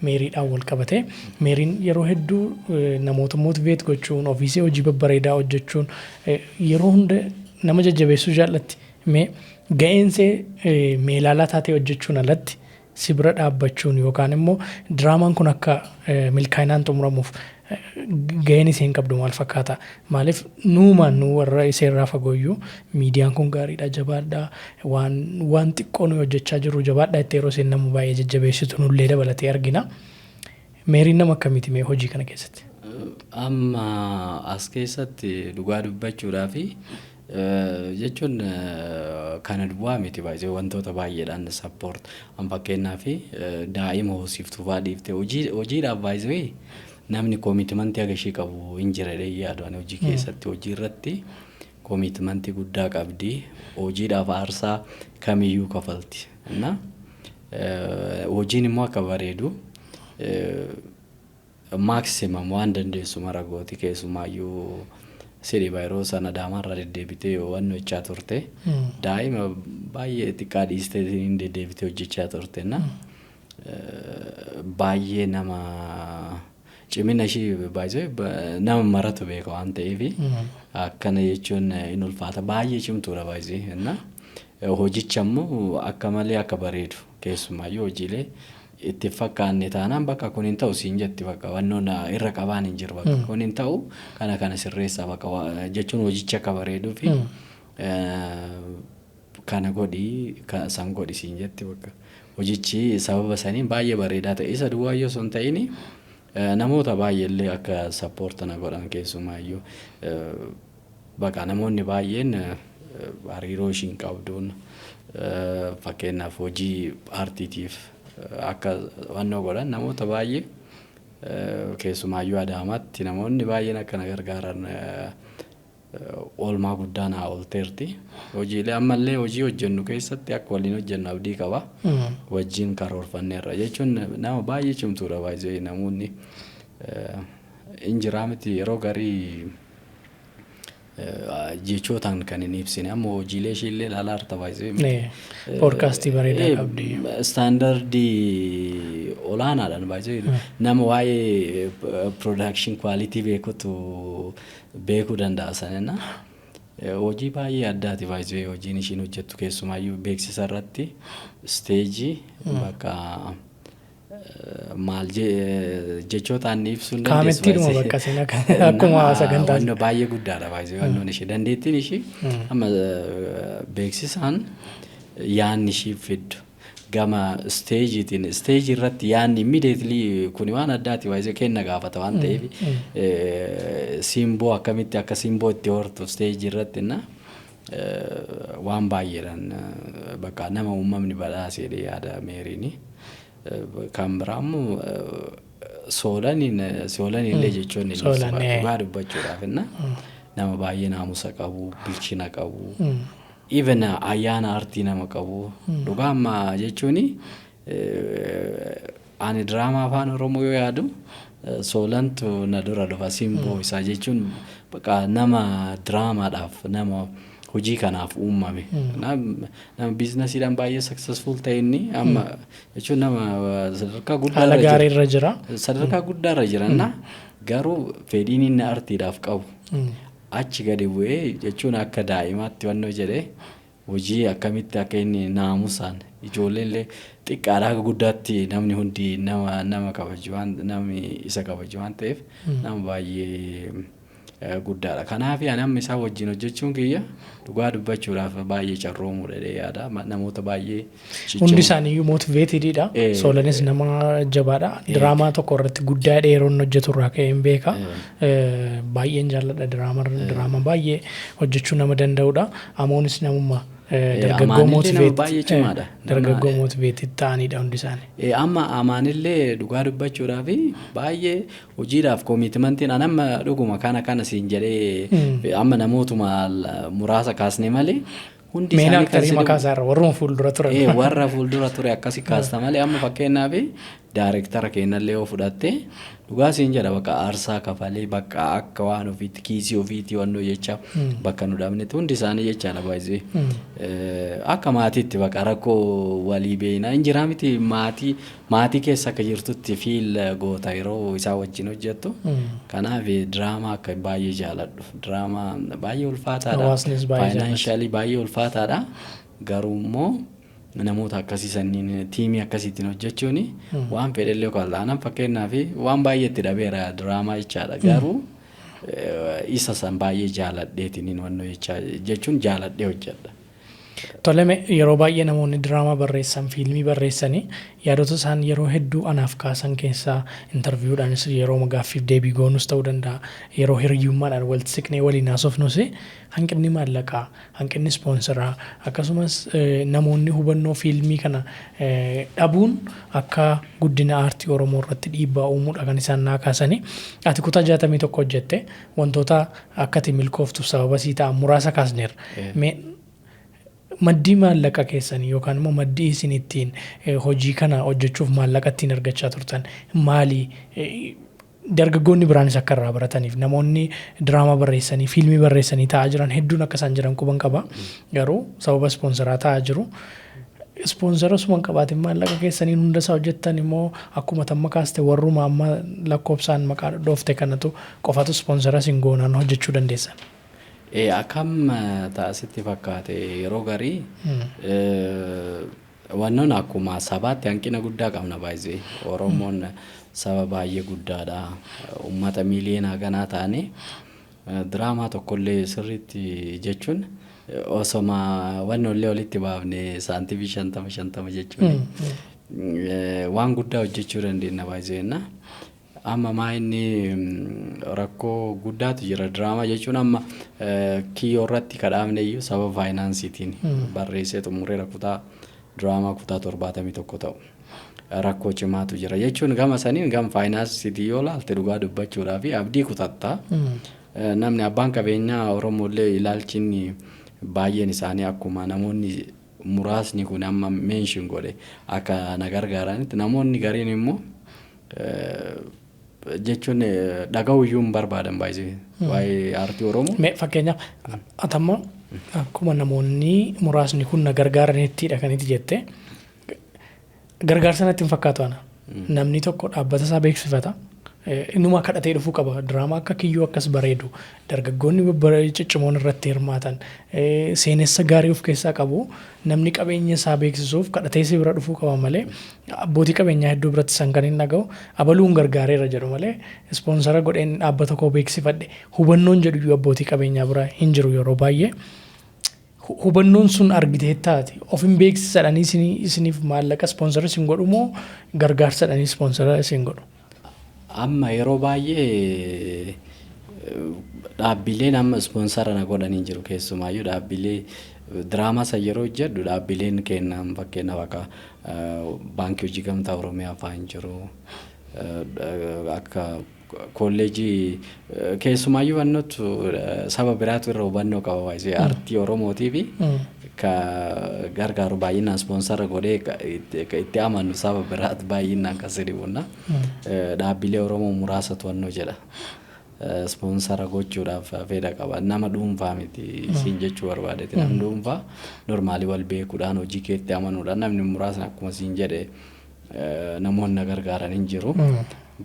Meeriidhaan wal qabate Meeriin yeroo hedduu namoota motivate gochuun ofiisii hojii babbareedaa hojjechuun yeroo hunda nama jajjabeessuu jaallatti ga'eensee meelaalaa taatee hojjechuun alatti si bira dhaabbachuun yookaan immoo diraamaan kun akka milkaa'inaan xumuramuuf ga'een isheen qabdu maal fakkaata maaliif nuumaan nu warra iseerraa fagooyyuu miidiyaan kun gaariidha jabaadhaa waan xiqqoo nu hojjechaa jiru jabaadhaa itti yeroo isheen nama baay'ee jajjabeessitu nullee dabalatee argina. Meeriin nama akkamiiti mee hojii kana keessatti? Amma as keessatti dhugaa dubbachuudhaa fi jechuun kana duwwaa miti baay'ee wantoota baay'eedhaan support an fakkeenyaa fi daa'ima hoosiftuu fa'aa dhiiftee hojiidhaaf baay'ee namni koomitmentii agashii qabu hin jirre yaadaan hojii keessatti hojii irratti koomitmentii guddaa qabdi hojiidhaaf aarsaa kamiyyuu kafalti hojiin immoo akka bareedu maximum waan dandeessu mara gooti keessumaayyuu siree baay'ee sana Adaamaarraa deddeebitee waan hojjechaa turte daa'ima baay'ee xiqqaa dhiistee deddeebitee hojjechaa turte baay'ee nama cimina ishii baay'ee nama maratu beeka waan ta'eef akkana jechuun in ulfaata baay'ee cimtuudha baay'ee na hojicha immoo akka malee akka bareedu keessumaayyuu hojiilee itti fakkaanne taanaan bakka kun hin ta'u siin jetti bakka wannoon irra qabaan hin jiru bakka kun hin ta'u kana sirreessaa bakka jechuun hojicha akka bareeduu fi kana godhi san godhi siin jetti bakka hojichi sababa saniin baay'ee bareedaa ta'e isa duwwaayyoo sun ta'ini namoota baay'eellee akka sappoortana godhan keessumaayyuu bakka namoonni baay'een hariiroo ishiin qabduun fakkeenyaaf hojii aartiitiif akka wannoo godhan namoota baay'ee keessumaayyuu Adaamaatti namoonni baay'een akkana gargaaran oolmaa guddaa naa oolteerti hojiilee ammallee hojii hojjennu keessatti akka waliin hojjennu abdii qaba wajjin karoorfanneerra jechuun nama baay'ee cimtuudha baay'ee namoonni injiraa miti yeroo garii jechootaan kan hin ibsine amma hojiilee ishiillee ilaalaa harta baay'ee poodkaastii bareedaa qabdi staandardii olaanaadhaan baay'ee nama waa'ee production quality beekuu danda'a sanena hojii baay'ee addaati baay'ee hojiin ishiin hojjettu keessumaayyuu beeksisa irratti steejii bakka maal jechootaan ibsuun dandeessu kaamettiidhuma bakka seen akkuma sagantaa wanno baay'ee guddaadha baay'ee wannoon ishee dandeettiin ishii amma beeksisaan yaanni ishii fiddu gama steejiitiin steejii irratti yaanni immediately kun waan addaati baay'ee kenna gaafata waan ta'eef simboo akkamitti akka simboo itti hortu steejii irratti na waan baay'eedhaan bakka nama uumamni badhaaseedhe yaada meeriini kan biraamu soolaniillee jechuun dhugaa dubbachuudhaaf nama baay'ee naamusa qabu bilchina qabu even ayyaana aartii nama qabu dhugaa amma jechuun ani diraamaa afaan Oromoo yoo yaadu soolantu na dura dhufa simboo isaa jechuun bakka nama diraamaadhaaf nama hojii kanaaf uumame nama biizinasiidhaan baay'ee successful ta'e inni amma jechuun nama sadarkaa guddaarra jira na garuu fedhiin inni aartiidhaaf qabu achi gadi bu'ee jechuun akka daa'imaatti wannoo jedhee hojii akkamitti akka inni naamusaan ijoolleellee xiqqaadhaa guddaatti namni hundi nama kabaju waan namni isa kabaju waan ta'eef nama baay'ee guddaadha kanaaf amma isaa wajjin hojjechuun kiyya dhugaa dubbachuudhaaf baay'ee carroomuudha yaada namoota baay'ee hundi isaanii motiveetedidha soolanis nama jabaadha diraamaa tokko irratti guddaa dheeroon hojjetu irraa ka'een beeka baay'een jaalladha diraamaa baay'ee hojjechuu nama danda'udha amoonis namummaa dargaggoo motiveetii ta'anidha hundi isaanii amma amaanillee dhugaa dubbachuudhaaf baay'ee hojiidhaaf koomitmentiin amma dhuguma kana siin jedhee amma namootuma muraasa kaasne malee hundi isaanii aktarii makaasaarra warra fuuldura ture akkasi kaasta malee amma fakkeenyaaf daarektara keenyallee yoo fudhatte dhugaa siin jedha bakka aarsaa kafalee bakka akka waan ofiitti kiisii ofiitti wannoo jecha bakka nu dhabnetti hundi isaanii jechaadha baay'ee akka maatiitti bakka rakkoo walii beeyna injiraa miti maatii keessa akka jirtutti fiil goota yeroo isaa wajjin hojjettu kanaaf diraamaa akka baay'ee jaaladhu diraamaa baay'ee ulfaataadha faayinaanshalii baay'ee ulfaataadha garuu immoo namoota akkasii sanniin tiimii akkasiitiin hojjechuun waan fedhellee qal'aanan fakkeenyaaf waan baay'eetti dhabeera diraamaa jechaadha garuu isa san baay'ee jaaladheetiin wannoo jechuun jaaladhee hojjedha. Toleme yeroo baay'ee namoonni diraamaa barreessan fiilmii barreessanii yaadota isaan yeroo hedduu anaaf kaasan keessaa intarviiwudhaanis yeroo gaaffiif deebii goonus ta'uu danda'a yeroo hiriyyummaadhaan walitti siqnee waliin haasofnus hanqinni maallaqaa hanqinni ispoonsaraa akkasumas namoonni hubannoo fiilmii kana dhabuun akka guddina aartii Oromoo irratti dhiibbaa uumuudha kan isaan naa kaasanii ati kutaa 61 hojjette wantoota akkati milkooftuuf sababa sii ta'an muraasa kaasneerra. Maddii maallaqa keessanii yookaan immoo maddii isin ittiin hojii kana hojjechuuf maallaqa ittiin argachaa turtan maali dargaggoonni biraanis akka irraa barataniif namoonni diraamaa barreessanii fiilmii barreessanii taa'aa jiran hedduun akka isaan jiran quban qaba garuu sababa ispoonsaraa taa'aa jiru ispoonsara suman qabaatiin maallaqa keessaniin hunda isaa hojjettan immoo akkuma tamma kaaste warruma amma lakkoofsaan maqaa dhoofte kanatu qofatu ispoonsara isin goonaan hojjechuu dandeessan. Akkam taasitti fakkaate yeroo garii wannoon akkuma sabaatti hanqina guddaa qabna baay'ee. Oromoon saba baay'ee guddaadha. Uummata miiliyoonaa ganaa ta'anii diraamaa tokkollee sirriitti jechuun osoma wannollee walitti baafne saantibii 50 jechuun waan guddaa hojjechuu dandeenya baay'eena. Amma maayinni rakkoo guddaatu jira diraamaa jechuun amma kiyyoo irratti kadhaamne iyyuu sababa faayinaansiitiin barreessee xumureera kutaa diraamaa kutaa 71 ta'u rakkoo cimaatu jira jechuun gama saniin gama faayinaansiitii yoo laalte dhugaa dubbachuudhaa fi abdii kutatta. Namni abbaan qabeenyaa Oromollee ilaalchinni baay'een isaanii akkuma namoonni muraasni kun amma meenshin godhe akka na gargaaranitti namoonni gariin immoo jechuun dhaga'uyyuu hin barbaadan baay'ee waa'ee aartii Oromoo. Fakkeenyaaf atamma akkuma namoonni muraasni kun na gargaaranittidha kanitti jette gargaarsa natti hin fakkaatu ana. Namni tokko dhaabbata isaa beeksifata. Innuma kadhatee dhufuu qaba. Diraamaa akka kiyyoo akkas bareedu dargaggoonni ciccimoon irratti hirmaatan seenessa gaarii of keessaa qabu namni qabeenya isaa beeksisuuf kadhatee si bira dhufuu qaba malee abbootii qabeenyaa hedduu biratti san kan hin dhaga'u abaluun gargaareera jedhu malee ispoonsara godheen dhaabbata koo beeksifadhe hubannoon jedhu abbootii qabeenyaa bira hin jiru yeroo baay'ee. Hubannoon sun argitee taati of hin beeksisadhanii isiniif maallaqa ispoonsara isin godhu moo gargaarsadhanii ispoonsara isin godhu? Amma yeroo baay'ee dhaabbileen amma ispoonsara na godhanii jiru keessumaayyuu dhaabbilee diraamaa san yeroo hojjedhu dhaabbileen kennan fakkeenyaaf akka baankii hojii gamtaa Oromiyaa fa'aa hin jiru akka kolleejii keessumaayyuu wannotu saba biraatu irra hubannoo qaba baay'ee aartii Oromootii fi ka gargaaru baay'inaan ispoonsara godhee itti amannu saba biraatu baay'inaan kan sirriibunna dhaabbilee Oromoo muraasa to'annoo jedha. Ispoonsara gochuudhaaf fedha qaba nama dhuunfaa miti siin jechuu barbaadeeti namni dhuunfaa normaalii wal beekuudhaan hojii keetti amanuudhaan namni muraasni akkuma siin jedhe namoonni gargaaran hin jiru.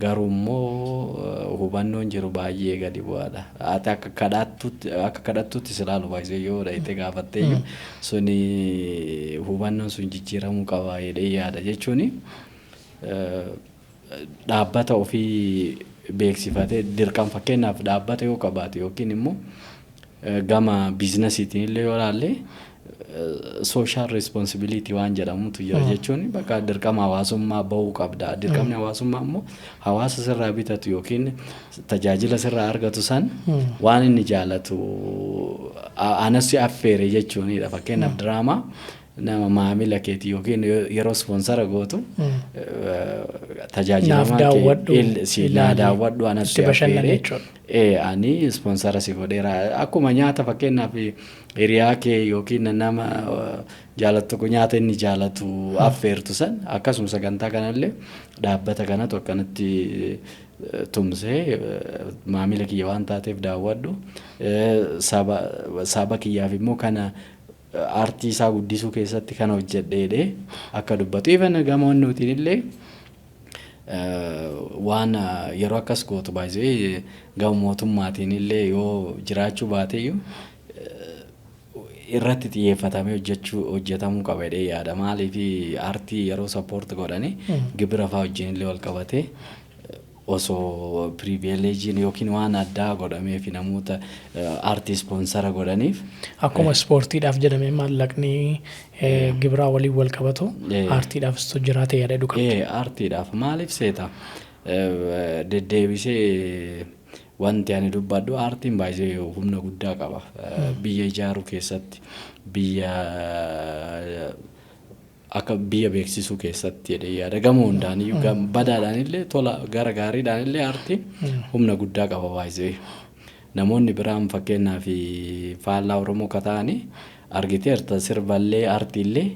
Garuu immoo hubannoon jiru baay'ee gadi bu'aadha. Ati akka kadhattuutti silaalu baay'ee yoo dhayite gaafattee suni hubannoon sun jijjiiramuu qaba jedhee yaada jechuun dhaabbata ofii beeksifatee dirqama fakkeenyaaf dhaabbata yoo qabaate yookiin immoo gama biizinasiitiin illee yoo ilaalle social responsibility waan jedhamutu jira jechuun bakka dirqama hawaasummaa bahuu qabda. Dirqamni hawaasummaa immoo hawaasa sirraa bitatu yookiin tajaajila sirraa argatu san waan inni jaalatu anas affeere jechuunidha. Fakkeenyaaf diraamaa nama maamila keetii yookiin yeroo ispoonsara gootu tajaajilama kee daawwadhu anatti affeere ani ispoonsara si godheera akkuma nyaata fakkeenyaaf hiriyaa kee yookiin nama jaalatu tokko nyaata inni jaalatu affeertu san akkasuma sagantaa kanallee dhaabbata kanatu akkanatti tumsee maamila kiyya waan taateef daawwadhu saba kiyyaaf immoo kana aartii isaa guddisuu keessatti kan hojjedheedhe akka dubbatu even gamoonnuutiin illee waan yeroo akkas gootu baay'ee gama mootummaatiin illee yoo jiraachuu baateyyuu irratti xiyyeeffatamee hojjetamuu qaba jedhee yaada. Maaliif aartii yeroo sappoort godhanii gibira fa'aa wajjin illee wal qabatee osoo privileejiin yookiin waan addaa godhamee fi namoota aartii ispoonsara godhaniif akkuma ispoortiidhaaf jedhamee maallaqni gibiraa waliin wal qabatu aartiidhaafis jiraate yaada dhuga. Aartiidhaaf maaliif seeta deddeebisee wanti ani dubbadhu aartiin baay'ee humna guddaa qaba biyya ijaaruu keessatti biyya akka biyya beeksisuu keessatti jedhee yaada gama hundaan iyyuu badaadhaan illee tola gara gaariidhaan illee aartiin humna guddaa qaba baay'ee. Namoonni biraan fakkeenyaaf faallaa Oromoo kataanii argiteerta sirballee aartiillee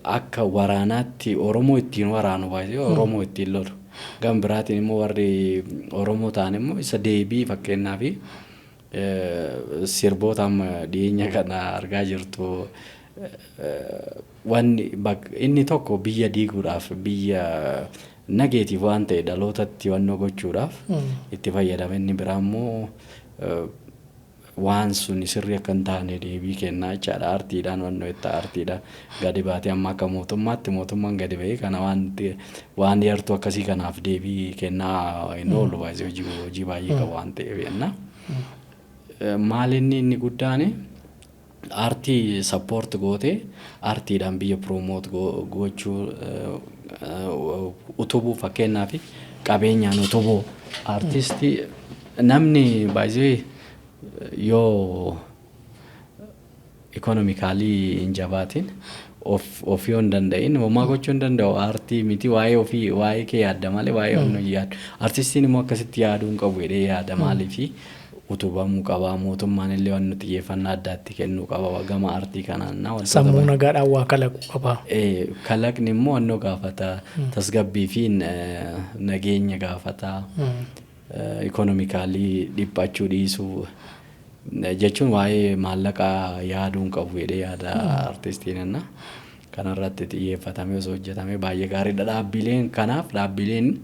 akka waraanaatti Oromoo ittiin waraanu baay'ee Oromoo ittiin lolu. Gama biraatiin immoo warri Oromoo ta'an immoo isa deebii fakkeenyaaf sirboota amma dhiyeenya kana argaa jirtu wanni inni tokko biyya diiguudhaaf biyya nageetiif waan ta'e dhalootatti wannoo gochuudhaaf itti fayyadama. Inni biraa immoo waan sun sirrii akka hin taane deebii kennaa jechaadha. Aartiidhaan wannoo itti aartiidhaan gadi baatee amma akka mootummaan gadi ba'ee kana waan yartuu akkasii kanaaf deebii kennaa hin oolu baay'ee hojii baay'ee qabu waan ta'eef jenna. Maal inni guddaan aartii sappoort gootee aartiidhaan biyya piroomoot gochuu utubuu fakkeenyaaf qabeenyaan utubuu aartistii namni baay'ee yoo ikonomikaalii hin jabaatin of yoo hin danda'in homaa gochuu hin danda'u. Aartii miti waa'ee ofii waa'ee kee yaadda malee waa'ee onnoo yaadu. Aartistiin immoo akkasitti yaaduu hin qabu jedhee yaada maaliifi utubamuu qaba. Mootummaan illee waan xiyyeeffannaa addaatti kennuu qaba gama aartii kanaan. Sammuu nagaadhaan waa kalaquu qaba. Kalaqni immoo wannoo gaafata tasgabbii fi nageenya gaafata. Ikonomikaalii dhiphachuu dhiisuu jechuun waa'ee maallaqaa yaaduu hin qabu jedhee yaada aartistiin. Kanarratti xiyyeeffatamee osoo hojjetamee baay'ee gaariidha. Dhaabbileen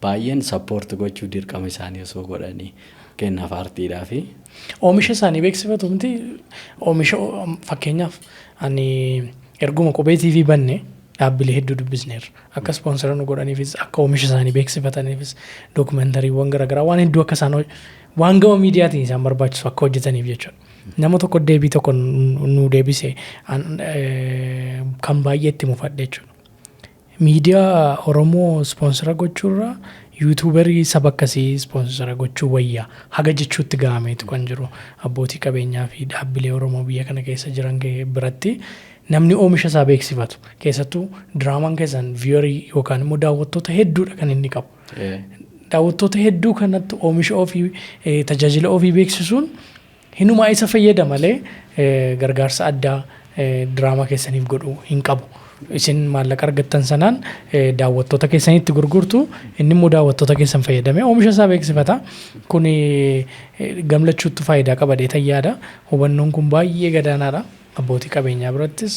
baay'een sappoort gochuu dirqama isaanii osoo godhanii kennaaf aartiidhaa fi oomisha isaanii beeksifatu miti. Oomisha fakkeenyaaf ani erguma qubee TV banne dhaabbilee hedduu dubbisneerra. Akka ispoonsara nu godhaniifis akka oomisha isaanii beeksifataniifis dookumentariiwwan garaagaraa waan hedduu akka isaan waan gama miidiyaatiin isaan barbaachisu akka hojjetaniif jechuudha. Nama tokko deebii tokko nu deebise kan baay'ee itti mufadhe jechuudha. Miidiyaa Oromoo ispoonsara gochuurraa yuutuubarii saba akkasii ispoonsara gochuu wayyaa haga jechuutti gahameetu kan jiru abbootii qabeenyaa fi dhaabbilee Oromoo biyya kana keessa jiran biratti. Namni oomisha isaa beeksifatu keessattuu diraamaan keessan viyoorii yookaan immoo daawwattoota hedduudha kan inni qabu. Daawwattoota hedduu kanatti oomisha ofii tajaajila ofii beeksisuun hinumaa isa fayyada malee gargaarsa addaa diraamaa keessaniif godhuu hin qabu. Isin maallaqa argattan sanaan daawwattoota keessanitti gurgurtu inni immoo daawwattoota keessan fayyadamee oomisha isaa beeksifata. Kun gamlachuutti faayidaa qaba jedhee yaada. Hubannoon kun baay'ee gadaanaadha. Abbootii qabeenyaa birattis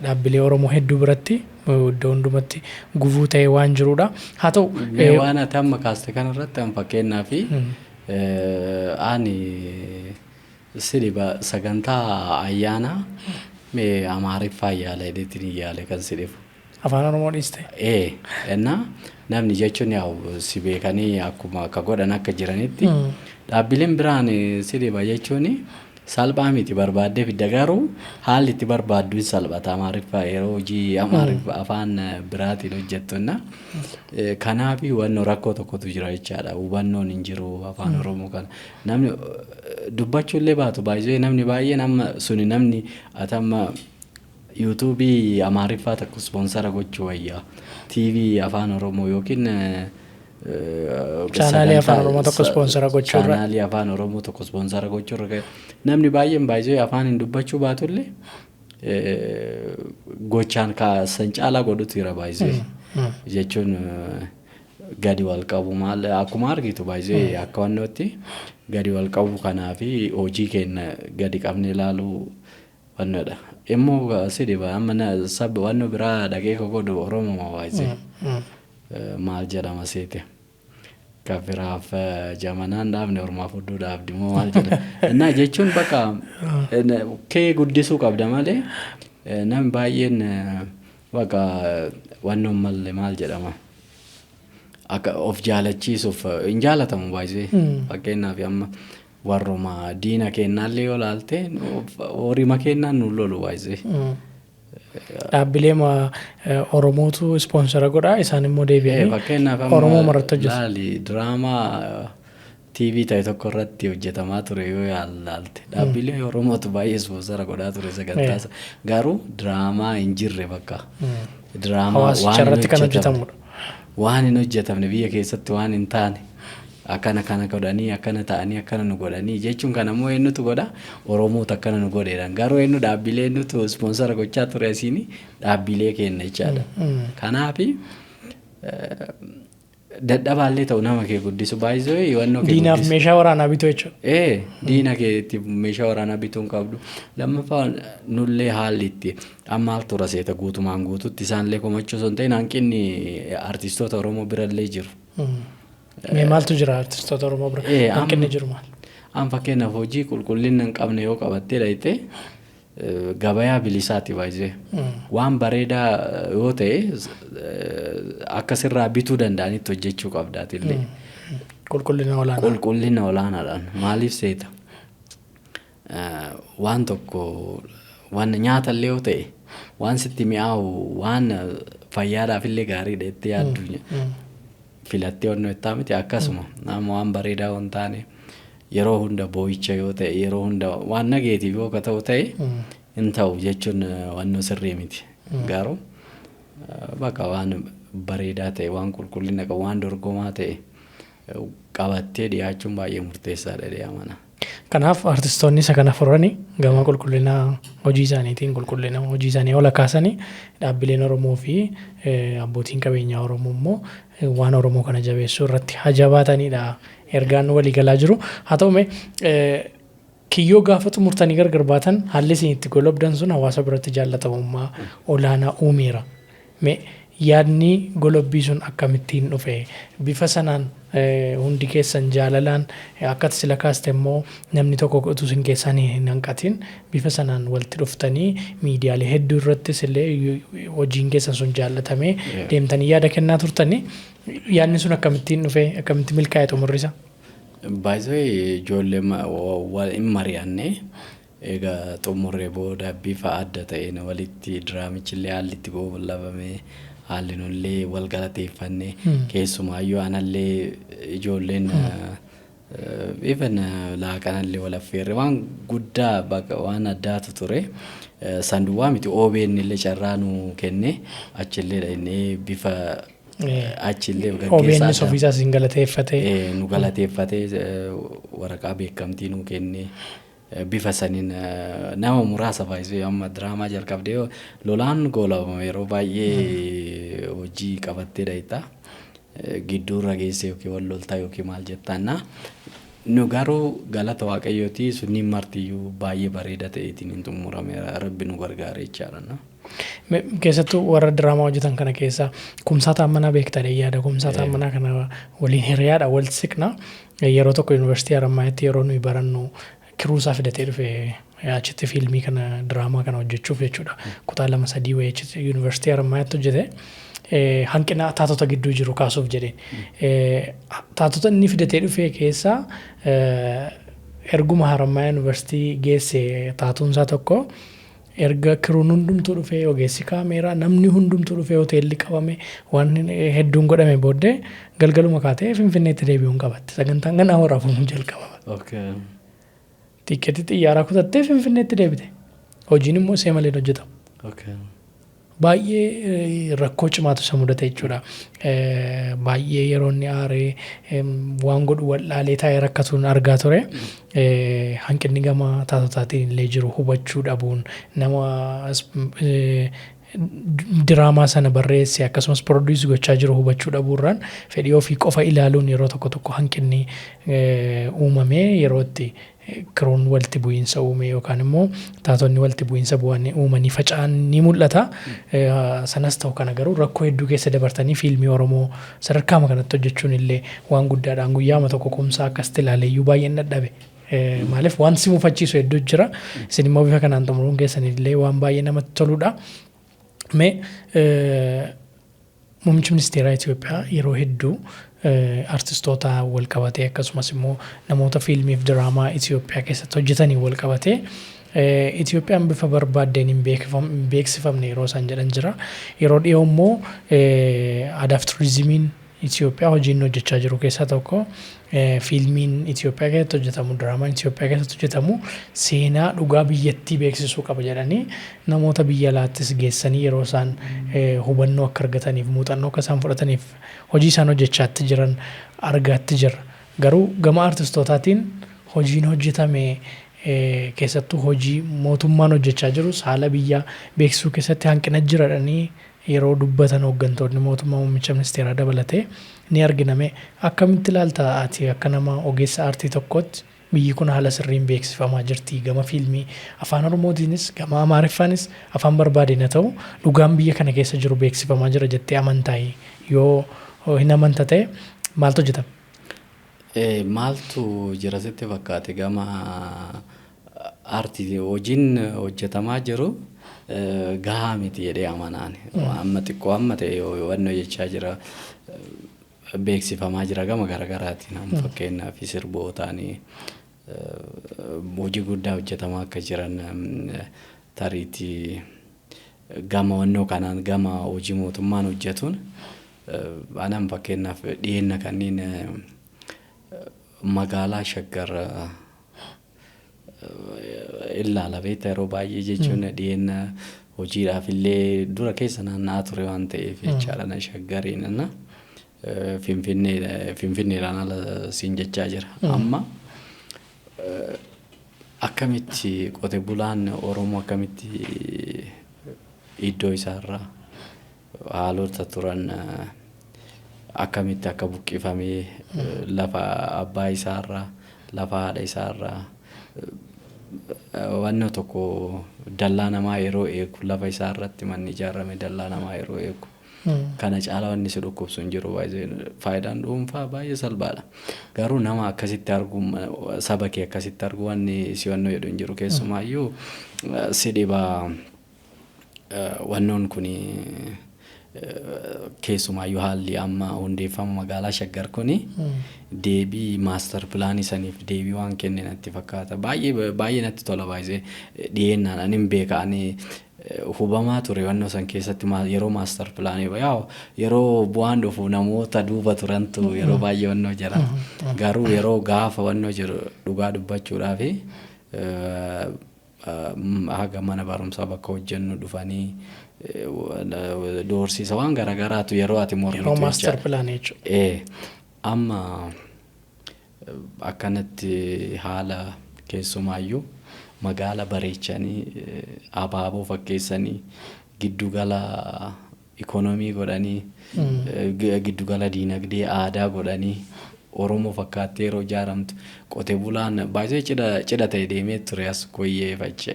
dhaabbilee Oromoo hedduu biratti iddoo hundumatti gufuu ta'ee waan jiruudha. Haa ta'u waan ati amma kaaste kanarratti fakkeenyaaf ani sidhiba sagantaa ayyaanaa Amaariffaa yaala heddeetiin yaale kan sidhifu. Afaan Oromoo dhiiste? Namni jechuun si beekanii akkuma akka godhan akka jiranitti dhaabbileen biraan sidhiba jechuun salphaa miti barbaadee fidda garuu haalli itti barbaaddu salphata. Amaariffaa yeroo hojii Amaariffaa afaan biraatiin hojjettuna. Kanaaf wannoo rakkoo tokkotu jira jechaadha. Hubannoon hin jiru afaan Oromoo kana. Namni dubbachuullee baatu baay'ee namni baay'een amma suni namni atamma yuutuubii Amaariffaa tokko ispoonsara gochuu wayyaa. TV afaan Oromoo yookiin chaanaalii afaan Oromoo tokko ispoonsara gochuurra. Chaanaalii afaan Oromoo tokko ispoonsara gochuurra namni baay'een afaan hin dubbachuu baatullee gochaan san caalaa godhutu jira baay'ee. Jechuun gadi wal qabu maal akkuma argitu baay'ee akka wannootti gadi wal qabu kanaafi hojii keenya gadi qabnee ilaaluu wannoodha. Immoo sidhiba amma sabba wannoo biraa dhaqee godhu Oromoo baay'ee. Maal jedhama seete kafiraaf jamanaan dhaabne ormaaf hudduu dhaabdi moo maal jedhama jechuun bakka kee guddisuu qabda malee namni baay'een bakka wannoon malee maal jedhama akka of jaalachiisuuf hin jaalatamu baay'ee. Fakkeenyaaf amma warruma diina kennaallee yoo laalte horii kennaan nu lolu baay'ee. Dhaabbilee Oromootu ispoonsara godhaa isaan immoo deebi'anii Oromoo maratti hojjetu. Laali diraamaa TV ta'e tokko irratti hojjetamaa ture yoo yaalaalte dhaabbilee Oromootu baay'ee ispoonsara godhaa ture sagantaasa garuu diraamaa hin jirre bakka. Diraamaa waan hin hojjetamne biyya keessatti waan hin taane. Akkana godhanii akkana ta'anii akkana nu godhanii jechuun kana immoo eenyutu godha Oromoota akkana nu godheedhaan garuu eenyu dhaabbilee eenyutu ispoonsara gochaa ture asiin dhaabbilee kenna jechaadha. Kanaaf dadhabaallee ta'u nama kee guddisu baay'isoo wannoo kee Diinaaf meeshaa waraanaa bituu jechuudha. diina keetti meeshaa waraanaa bituu hin qabdu. Lammaffaa nullee haalli itti ammaaf tura seeta guutumaan guututti isaanillee komachuu osoo hin ta'in hanqinni artistoota Oromoo birallee jiru. Mee maaltu jira artistoota Oromoo bira? Hanqinni jiru maal? An fakkeenyaaf hojii qulqullina hin qabne yoo qabattee dhayite gabayaa bilisaati baay'isee waan bareedaa yoo ta'e akkasirraa bituu danda'anitti hojjechuu qabdaatillee. Qulqullina olaanaadhaan maaliif seeta waan tokko waan nyaatallee yoo ta'e waan sitti mi'aawu waan fayyaadhaafillee gaariidha itti yaaddu filattee onnoo ittaa miti akkasuma nama waan bareedaa waan taane yeroo hunda boo'icha yoo ta'e yeroo hunda waan nageetiif yoo ka ta'u ta'e hin ta'u jechuun wannoo sirrii miti garuu bakka waan bareedaa ta'e waan qulqullina qabu waan dorgomaa ta'e qabattee dhiyaachuun baay'ee murteessaadha jedhamana. Kanaaf artistoonni isa kana furanii gama qulqullinaa hojii isaaniitiin qulqullina hojii isaanii ola kaasanii dhaabbileen Oromoo fi abbootiin qabeenyaa Oromoo immoo waan Oromoo kana jabeessuu irratti hajabaatanidha ergaan waliigalaa jiru. Haa ta'u kiyyoo gaafa xumurtanii gargar baatan haalli isin itti golobdan sun hawaasa biratti jaallatamummaa olaanaa uumeera. Yaadni golobbii sun akkamittiin dhufe bifa sanaan hundi keessan jaalalaan akka sila kaaste immoo namni tokko utuu isin keessaan hin hanqatin bifa sanaan walitti dhuftanii miidiyaalee hedduu irrattis illee hojiin keessan sun jaallatamee deemtanii yaada kennaa turtanii yaadni sun akkamittiin dhufe akkamitti milkaa'e xumurrisa? Baay'ee ijoollee hin mari'anne egaa xumurree booda bifa adda ta'een walitti diraamichillee haalli itti goolabame haalli nullee wal galateeffanne keessumaayyuu anallee ijoolleen even laaqanallee wal affeerre waan guddaa waan addaatu ture sanduwaa miti OBN illee carraa nu kenne achillee dhaqnee bifa achillee gaggeessaa OBN ofiisaa isin galateeffatee nu galateeffatee waraqaa beekamtii nu kenne bifa saniin nama muraasa baay'ee amma diraamaa jalqabdee lolaan goolabame yeroo baay'ee hojii qabattee dhayita gidduu rageessee yookiin wal loltaa yookiin maal jettaanna nu garuu galata waaqayyooti sunniin martiyyuu baay'ee bareeda ta'eetiin hin xumurame rabbi nu gargaare jechaadha. Keessattuu warra diraamaa hojjetan kana keessa Kumsaa Taammanaa beektanii yaada Kumsaa Taammanaa kana waliin hiriyaadha wal siqna yeroo tokko yuunivarsiitii Haramaayaatti yeroo nuyi barannu kiruusaa fidatee dhufe achitti fiilmii kana diraamaa kana hojjechuuf jechuudha. Kutaa 2-3 wayii yuunivarsiitii Haramaayaatti hojjete hanqina taatota gidduu jiru kaasuuf jedheen. Taatota inni fidatee dhufe keessaa erguma Haramaayaa yuunivarsiitii geesse taatuunsaa tokko erga kiruun hundumtuu dhufee ogeessi kaameeraa namni hundumtuu dhufee hoteelli qabame waan hedduun godhame booddee galgaluma kaatee Finfinneetti deebi'uun qabatte sagantaan ganaa waraabamuu jalqabama. Tikkeetti xiyyaaraa kutattee Finfinneetti deebite. Hojiin immoo isee malee hojjetamu. Baay'ee rakkoo cimaatu isa mudate jechuudha. Baay'ee yeroo inni aaree waan godhu wal'aalee taa'ee rakkatuun argaa ture. Hanqinni gama taatotaatiin illee jiru hubachuu dhabuun nama diraamaa sana barreesse akkasumas produce gochaa jiru hubachuu dhabuurraan fedhii ofii qofa ilaaluun yeroo tokko tokko hanqinni uumamee yeroo itti kiroon walitti bu'iinsa uume yookaan immoo taatonni walitti bu'iinsa bu'anii uumanii faca'an ni mul'ata. Sanas ta'u kana garuu rakkoo hedduu keessa dabartanii fiilmii Oromoo sadarkaa kanatti hojjechuun illee waan guddaadhaan guyyaama tokko Kumsaa akkasitti ilaaleeyyuu baay'een dadhabe. Maaliif waan si mufachiisu hedduu jira. Isin immoo bifa kanaan xumuruun keessanillee waan baay'ee namatti toludha. Muummichi ministeeraa Itoophiyaa yeroo hedduu artistoota wal qabatee akkasumas immoo namoota fiilmiif diraamaa Itoophiyaa keessatti hojjetanii wal qabatee Itoophiyaan bifa barbaaddeen hin beeksifamne yeroo isaan jedhan jira. Yeroo dhiyoo immoo aadaa fi turizimiin Itoophiyaa hojiin hojjechaa jiru keessaa tokko fiilmiin Itoophiyaa keessatti hojjetamu diraamaan Itoophiyaa keessatti hojjetamu seenaa dhugaa biyyattii beeksisuu qaba jedhanii namoota biyya alaattis geessanii yeroo isaan hubannoo akka argataniif muuxannoo akka isaan fudhataniif hojii isaan hojjechaatti jiran argaatti jira. Garuu gama artistootaatiin hojiin hojjetame keessattuu hojii mootummaan hojjechaa jiru haala biyyaa beeksisuu keessatti hanqina jiradhanii yeroo dubbatan hooggantoonni mootummaa muummicha ministeeraa dabalatee ni arginame. Akkamitti ilaalta ati akka nama ogeessa aartii tokkotti biyyi kun haala sirriin beeksifamaa jirti gama fiilmii afaan Oromootiinis gama Amaariffaanis afaan barbaadeen haa ta'u dhugaan biyya kana keessa jiru beeksifamaa jira jettee amantaa yoo hin amanta ta'e maaltu hojjetama? Maaltu jira sitti fakkaate gama aartii hojiin hojjetamaa jiru gahaa miti jedhee amanaan amma xiqqoo amma ta'e wanno jechaa jira beeksifamaa jira gama garaagaraatiin amma fakkeenyaaf sirbootaanii hojii guddaa hojjetamaa akka jiran tariitii gama wannoo kanaan gama hojii mootummaan hojjetuun anaan fakkeenyaaf dhiyeenya kanneen magaalaa Shaggar ilaala beektaa yeroo baay'ee jechuun dhiyeenya hojiidhaaf illee dura keessa naanna'aa ture waan ta'eef jechaadha Shaggariin na Finfinneedhaan ala siin jechaa jira amma akkamitti qote bulaan Oromoo akkamitti iddoo isaarraa haalota turan akkamitti akka buqqifamee lafa abbaa isaarraa lafa haadha isaarraa wanno tokko dallaa namaa yeroo eegu lafa isaarratti manni ijaarame dallaa namaa yeroo eegu kana caalaa wanni si dhukkubsu hin jiru faayidaan dhuunfaa baay'ee salphaadha garuu nama akkasitti argu saba kee akkasitti argu wanni si wannoo jedhu hin jiru keessumaayyuu si dhibaa wannoon kuni keessumaayyuu haalli amma hundeeffama magaalaa Shaggar kuni deebii maaster pilaanii saniif deebii waan kenne natti fakkaata baay'ee natti tola baay'ee dhiyeennaan anin beekanii hubamaa ture wannoo san keessatti yeroo maaster pilaanii yeroo bu'aan dhufu namoota duuba turantu yeroo baay'ee wannoo jira garuu yeroo gaafa wannoo jiru dhugaa dubbachuudhaaf haga mana barumsaa bakka hojjennu dhufanii doorsiisa waan garagaraatu yeroo ati mormitu yeroo maaster pilaanii amma akkanatti haala keessumaayyuu magaala bareechanii abaaboo fakkeessanii giddugala ikonoomii godhanii giddugala diinagdee aadaa godhanii Oromoo fakkaattee yeroo ijaaramtu qote bulaan baay'ee cidha ta'e deemee ture as koyyee facce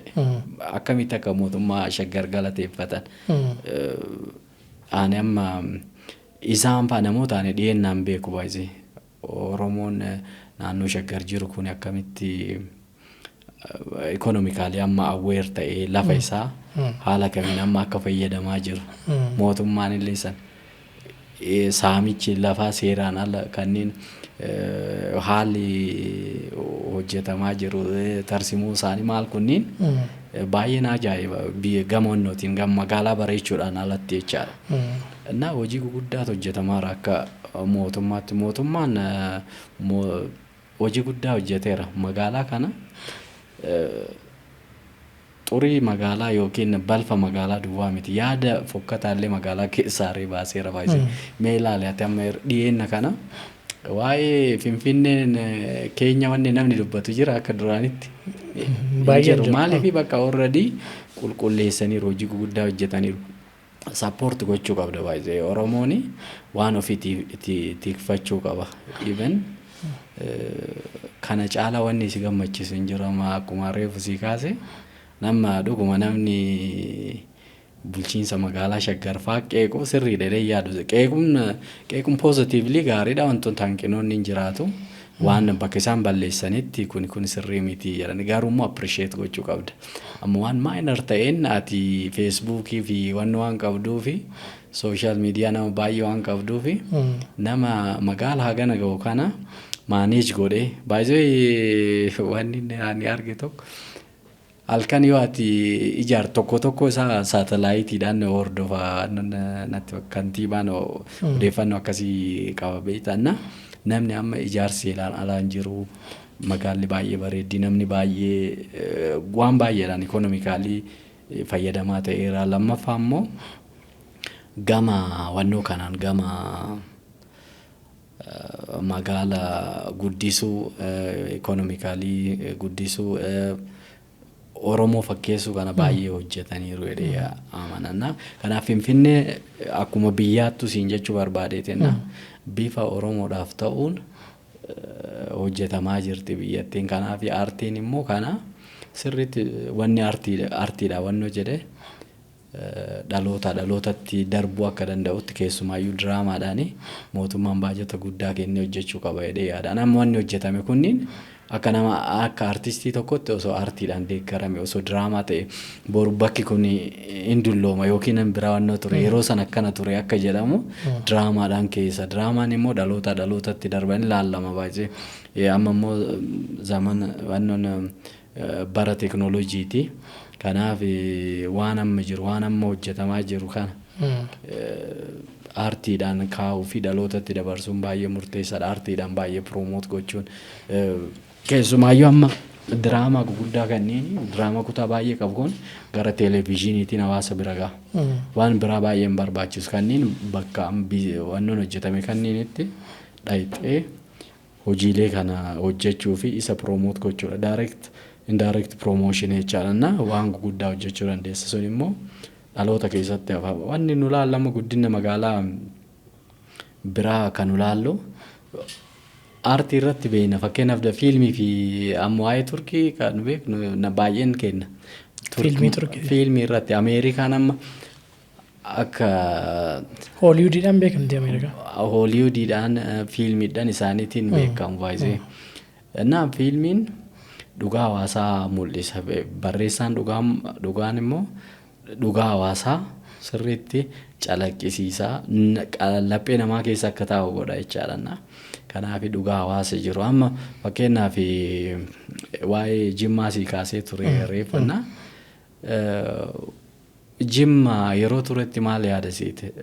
akkamitti akka mootummaa Shaggar galateeffatan ani amma isaan faa namoota ani dhiyeennaan beeku baay'ee Oromoon naannoo Shaggar jiru kun akkamitti economically amma aware ta'e lafa isaa haala kamiin amma akka fayyadamaa jiru mootummaan illee san saamichi lafaa seeraan ala kanneen haalli hojjetamaa jiru tarsimuu isaanii maal kunniin baay'een ajaa'iba biyya gamoonnootiin gama magaalaa bareechuudhaan alatti jechaadha. Innaa hojii guddaatu hojjetamaa akka mootummaatti mootummaan hojii guddaa hojjeteera magaalaa kana xurii magaalaa yookiin balfa magaalaa duwwaa miti yaada fokkataallee magaalaa keessaarii baaseera baay'ee mee ilaali ati amma dhiyeenna kana waa'ee Finfinneen keenya wanni namni dubbatu jira akka duraanitti baay'ee maaliif bakka already qulqulleessaniiru hojii guddaa hojjetaniiru support gochuu qabda baay'ee Oromooni waan ofii tikfachuu qaba even kana caala wanni si gammachiisu hin jiru amma akkuma reefu si kaase nama dhuguma namni bulchiinsa magaalaa Shaggar faa qeequu sirriidha jedhee yaadu qeequun positively gaariidha wantoota hanqinoonni hin jiraatu waan bakka isaan balleessanitti kun sirrii miti jedhani gaarummaa appreciate gochuu qabda amma waan minor ta'een ati Facebookii fi waan qabduufi social media nama baay'ee waan qabduufi nama magaalaa hagana ga'u kana manage godhee baay'ee wanni ani arge tokko halkan yoo ati ijaar tokko isaa saatalaayitiidhaan hordofaa natti kantiibaan odeeffannoo akkasii qaba beektanna namni amma ijaarsi alaan jiru magaalli baay'ee bareeddi namni baay'ee waan baay'eedhaan ikonomikaalii fayyadamaa ta'eera lammaffaa immoo gama wannoo kanaan gama magaalaa guddisuu ikonomikaalii guddisuu Oromoo fakkeessuu kana baay'ee hojjetaniiru jedhee amanna. Kanaaf Finfinnee akkuma biyyaattu siin jechuu barbaadeetenna bifa Oromoodhaaf ta'uun hojjetamaa jirti biyyattiin. Kanaaf aartiin immoo kana sirriitti wanni aartiidha wanno jedhe dhalootatti darbuu akka danda'utti keessumaayyuu diraamaadhaan mootummaan baajata guddaa kennee hojjechuu qaba jedhee yaada. Amma wanni hojjetame kunniin akka nama akka artistii tokkotti osoo aartiidhaan deeggarame osoo diraamaa ta'e boru bakki kun hin dullooma yookiin biraa wannoo ture yeroo san akkana ture akka jedhamu diraamaadhaan keessa. Diraamaan immoo dhalootatti darbanii laallama baay'ee. Amma immoo zaman wannoon bara teekinooloojiiti. Kanaaf waan amma jiru waan amma hojjetamaa jiru kana aartiidhaan kaa'uu fi dhalootatti dabarsuun baay'ee murteessaadha. Aartiidhaan baay'ee piroomoot gochuun keessumaayyuu amma diraamaa gurguddaa kanneen diraamaa kutaa baay'ee qabu kun gara televezyiiniitiin hawaasa bira gaha. Waan biraa baay'ee hin barbaachisu kanneen bakka wannoon hojjetame kanneenitti dhayxee hojiilee kana hojjechuu fi isa piroomoot gochuudha. Indirect promotion jechaadha. Waan gurguddaa hojjechuu dandeessa. Sun immoo dhaloota keessatti hafa. Wanni nu laallamu guddina magaalaa biraa kan nu laallu aartii irratti beekna. Fakkeenyaaf fiilmii fi amma waa'ee Turkii kan nu beeknu baay'een kenna. Fiilmii irratti Ameerikaan amma akka Hooliwudiidhaan beekamti Ameerikaan. Hooliwudiidhaan fiilmiidhaan isaaniitiin beekamu baay'ee. Innaa fiilmiin dhugaa hawaasaa mul'isa. Barreessaan dhugaan immoo dhugaa hawaasaa sirriitti calaqqisiisaa laphee namaa keessa akka taa'u godha jechaadha. Kanaaf dhugaa hawaasa jiru. Amma fakkeenyaaf waa'ee Jimmaa sii kaasee ture reeffannaa. Jimmaa yeroo turetti maal yaadasiite?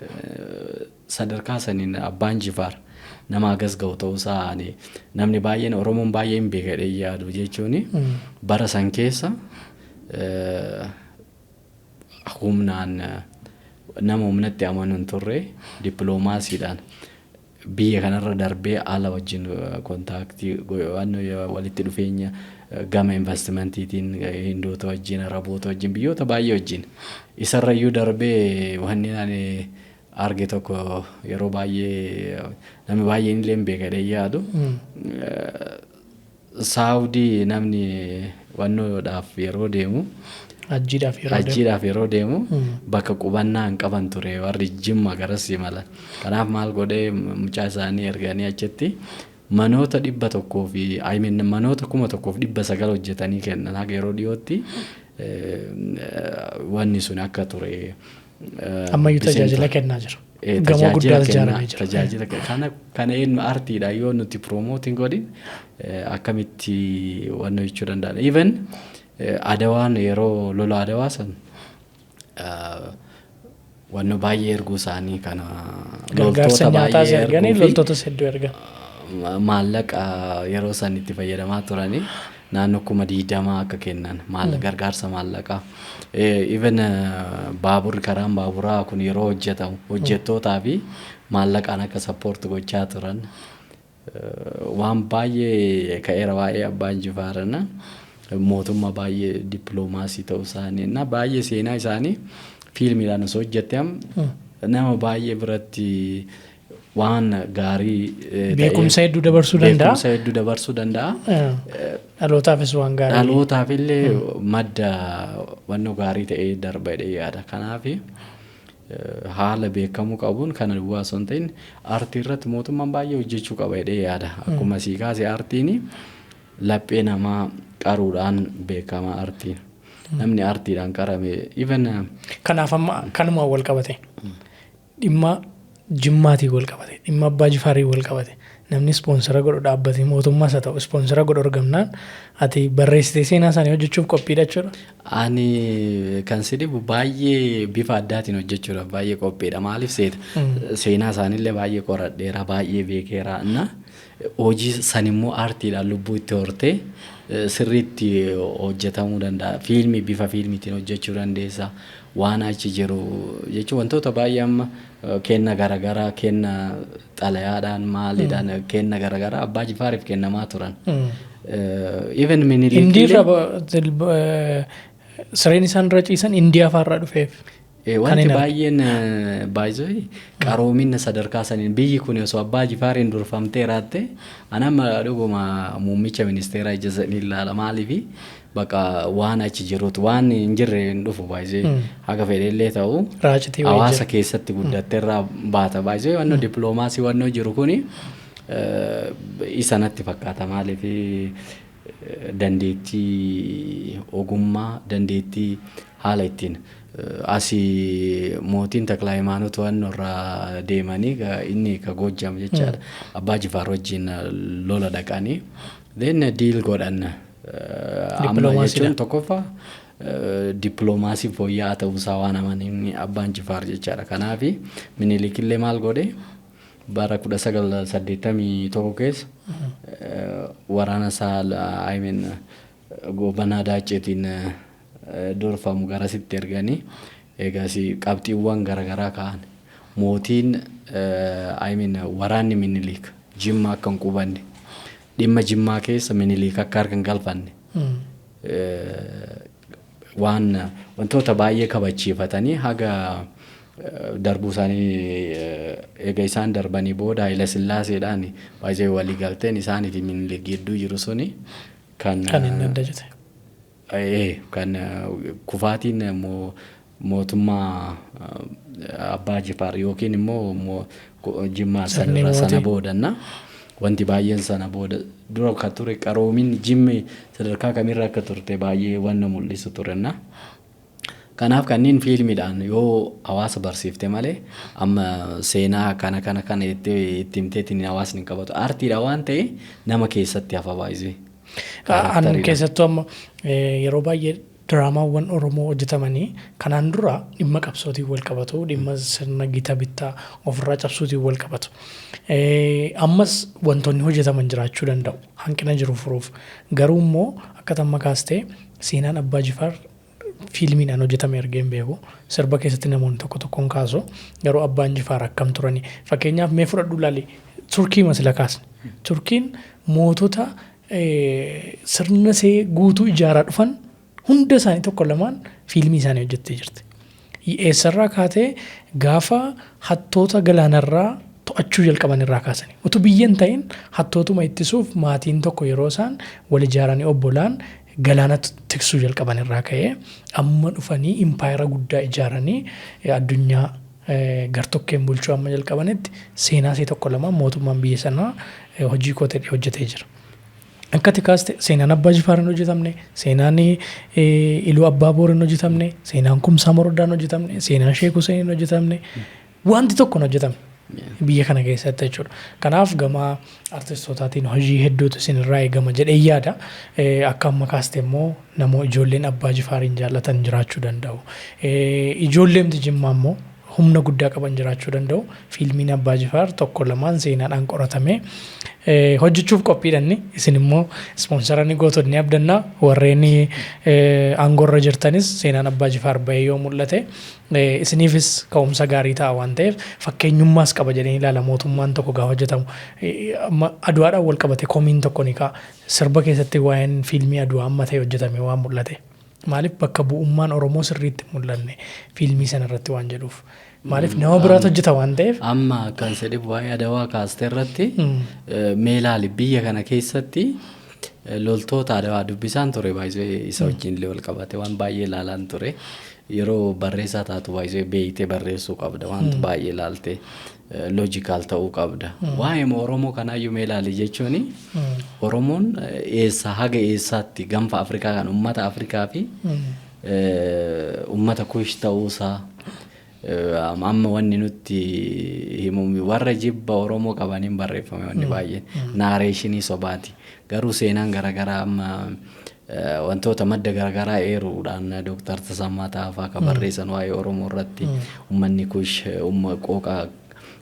Sadarkaa saniin Abbaan Jifaar nama agas ga'u ta'uusaa namni baay'een Oromoon baay'een beekadhee yaadu jechuun bara san keessa humnaan nama humnatti amanuun turre dippiloomaasiidhaan biyya kanarra darbee ala wajjin kontaaktii walitti dhufeenya gama investimentiitiin Hindoota wajjin Araboota wajjin biyyoota baay'ee wajjin isarrayyuu darbee wanni ani arge tokko yeroo baay'ee namni baay'een illee beekadhee yaadu Saawudii namni wannoodhaaf yeroo deemu Hajjiidhaaf yeroo deemu bakka qubannaa hin qaban ture warri Jimma garas imalan. Kanaaf maal godhee mucaa isaanii erganii achitti manoota 100 fi manoota 1900 hojjetanii kennan haga yeroo dhiyootti wanni sun akka ture. Ammayyuu tajaajila kennaa jiru. Gamoo guddaa ijaaramee jira. Tajaajila kana eenyu aartiidha yoo nuti piroomotiin godhin akkamitti wanno jechuu danda'a. Even Adawaan yeroo lola Adawaa san wanno baay'ee erguu isaanii kana gargaarsa nyaataas erganii loltootas hedduu ergan. Maallaqa yeroo san itti fayyadamaa turanii naannoo 20 akka kennan gargaarsa maallaqaa. Even karaan baaburaa kun yeroo hojjetamu hojjettootaa fi maallaqaan akka sappoorti gochaa turan waan baay'ee ka'eera waa'ee Abbaan Jifaarana. Mootummaa baay'ee dippiloomaasii ta'uu isaanii na baay'ee seenaa isaanii fiilmiidhaan osoo hojjette nama baay'ee biratti waan gaarii beekumsa hedduu dabarsuu danda'a. Dhalootaafis waan gaarii. Dhalootaaf illee madda wannoo gaarii ta'ee darba jedhee yaada. Kanaaf haala beekamuu qabuun kana duwwaa osoo hin ta'in aartii irratti mootummaan baay'ee hojjechuu qaba jedhee yaada. Akkuma sii kaase aartiin laphee namaa qaruudhaan beekama aartiin. Namni aartiidhaan qarame even kanaaf amma kanuma wal qabate dhimma Jimmaatii wal qabate dhimma Abbaa Jifaarii wal qabate namni ispoonsara godhu dhaabbatee mootummaas haa ta'u ispoonsara godhu argamnaan ati barreessitee seenaa isaanii hojjechuuf qophiidha jechuudha. Ani kan sidhibu baay'ee bifa addaatiin hojjechuudhaaf baay'ee qophiidha. Maaliif seenaa isaaniillee baay'ee qoradheera baay'ee beekeera na hojii san immoo aartiidhaan lubbuu itti hortee sirriitti hojjetamuu danda'a. Fiilmii bifa fiilmiitiin hojjechuu dandeessa. Waan achi jiru jechuun wantoota baay'ee amma kenna garagaraa kenna xalayaadhaan maaliidhaan kenna garagaraa Abbaa Jifaariif kennamaa turan. Even sireen isaan irra ciisan Indiyaa fa'arraa dhufeef. Wanti baay'een baay'ee qaroominna sadarkaa saniin biyyi kun osoo abbaa jifaariin durfamtee raatte anama dhuguma muummicha ministeeraa ija sanii ilaala maaliifi bakka waan achi jirutu waan hin jirre hin dhufu baay'ee haga fedhellee ta'u hawaasa keessatti guddatteerraa baata baay'ee wanno dippiloomaasii wanno jiru kuni isanatti fakkaata maaliifi dandeettii ogummaa dandeettii haala ittiin asii mootiin Taklaa Hayimaanoot waan irraa deemanii inni ka Goojjam jechaadha abbaa Jifaar wajjin lola dhaqanii then deal godhan amma jechuun tokkoffaa dippiloomaasii fooyya'aa ta'uusaa waan amaniin abbaan Jifaar jechaadha kanaafi Minilikillee maal godhe bara 1981 keessa waraana isaa gobanaa Daacheetiin durfamu garasitti erganii eegasii qabxiiwwan garagaraa ka'an mootiin waraanni Minilik Jimmaa akka hin qubanne dhimma Jimmaa keessa Minilik akka harka hin galfanne wantoota baay'ee kabachiifatanii haga darbuu isaanii eega isaan darbanii booda Haayila Sillaaseedhaan baay'ee walii galteen isaanii fi Minilik gidduu jiru suni kan inni adda jete. Kan kufaatiin mootummaa abbaa Jifaar yookiin immoo Jimmaa sana boodanna wanti baay'een sana booda dura akka ture qaroomin Jimmi sadarkaa kamirra akka turte baay'ee wanna mul'isu turenna. Kanaaf kanneen fiilmiidhaan yoo hawaasa barsiifte malee amma seenaa kana itti himteetiin hawaasni hin qabatu aartiidha waan ta'e nama keessatti hafa baay'ee. An keessattuu amma yeroo baay'ee diraamaawwan Oromoo hojjetamanii kanaan dura dhimma qabsootiin wal qabatu dhimma sirna gita bittaa ofirraa cabsuutiin wal qabatu. Ammas wantoonni hojjetaman jiraachuu danda'u hanqina jiru furuuf garuu immoo akka tamma kaastee seenaan abbaa Jifaar fiilmiidhaan hojjetame argeen beeku sirba keessatti namoonni tokkoon kaasu garuu abbaan Jifaar akkam turani fakkeenyaaf mee fudhadhu ilaali Turkii masila kaasne Turkiin mootota sirna see guutuu ijaaraa dhufan hunda isaanii tokko lamaan fiilmii isaanii hojjettee jirti. Eessarraa kaatee gaafa hattoota galaanarraa to'achuu jalqaban irraa kaasanii utuu biyyeen ta'in hattootuma ittisuuf maatiin tokko yeroo isaan wal ijaaranii obbolaan galaana tiksuu jalqaban irraa ka'ee amma dhufanii impaayera guddaa ijaaranii addunyaa gartokkeen bulchuu amma jalqabanitti seenaa see tokko lamaan mootummaan biyya sanaa hojii kootee hojjetee jira. Akkati kaaste seenaan abbaa Jifaar hin hojjetamne seenaan Iluu Abbaa Boor hin hojjetamne seenaan Kumsaa Moroddaan hojjetamne seenaan Sheek Huseen hin hojjetamne wanti tokko hin hojjetamne biyya kana keessatti jechuudha. Kanaaf gama artistootaatiin hojii hedduutu isinirraa eegama jedhee yaada. Akka amma kaaste immoo namoo ijoolleen abbaa Jifaariin jaallatan jiraachuu danda'u. Ijoolleemti Jimmaa immoo humna guddaa qaban jiraachuu danda'u. Fiilmiin abbaa Jifaar tokko lamaan seenaadhaan qoratame hojjechuuf qophiidhanni isin immoo ispoonsaranii gootonni abdannaa warreen aangoorra jirtanis seenaan abbaa Jifaar bahee yoo mul'ate isiniifis ka'umsa gaarii ta'a waan ta'eef fakkeenyummaas qaba jedhanii ilaala mootummaan tokko gaafa hojjetamu aduwaadhaan wal qabate komiin tokko ni ka'a sirba keessatti waa'een fiilmii aduwaa amma ta'e hojjetame waan mul'ate maaliif bakka bu'ummaan Oromoo sirriitti mul'anne fiilmii sanarratti waan jedhuuf. Maaliif nama biraatu hojjeta waan ta'eef amma kan sedhiif waa'ee adawaa kaastee irratti meelaali biyya kana keessatti loltoota adawaa dubbisaan ture baay'ee isa wajjin illee wal qabate waan baay'ee ilaalaan ture yeroo barreessaa taatu baay'ee beeyitee barreessuu qabda wanta baay'ee ilaalte loojikaal ta'uu qabda waa'ee Oromoo kanaayyuu meelaali jechuun Oromoon eessa haga eessaatti gaanfa Afrikaa kan uummata Afrikaa fi uummata Kuush ta'uusaa amma wanni nutti himuumi warra jibba Oromoo qabaniin barreeffame wanni baay'ee naareeshinii sobaati garuu seenaan garagaraa amma wantoota madda garagaraa eeruudhaan Dr. Tasammaa Taafaa ka barreessan waa'ee Oromoo irratti uummanni Kuush qooqa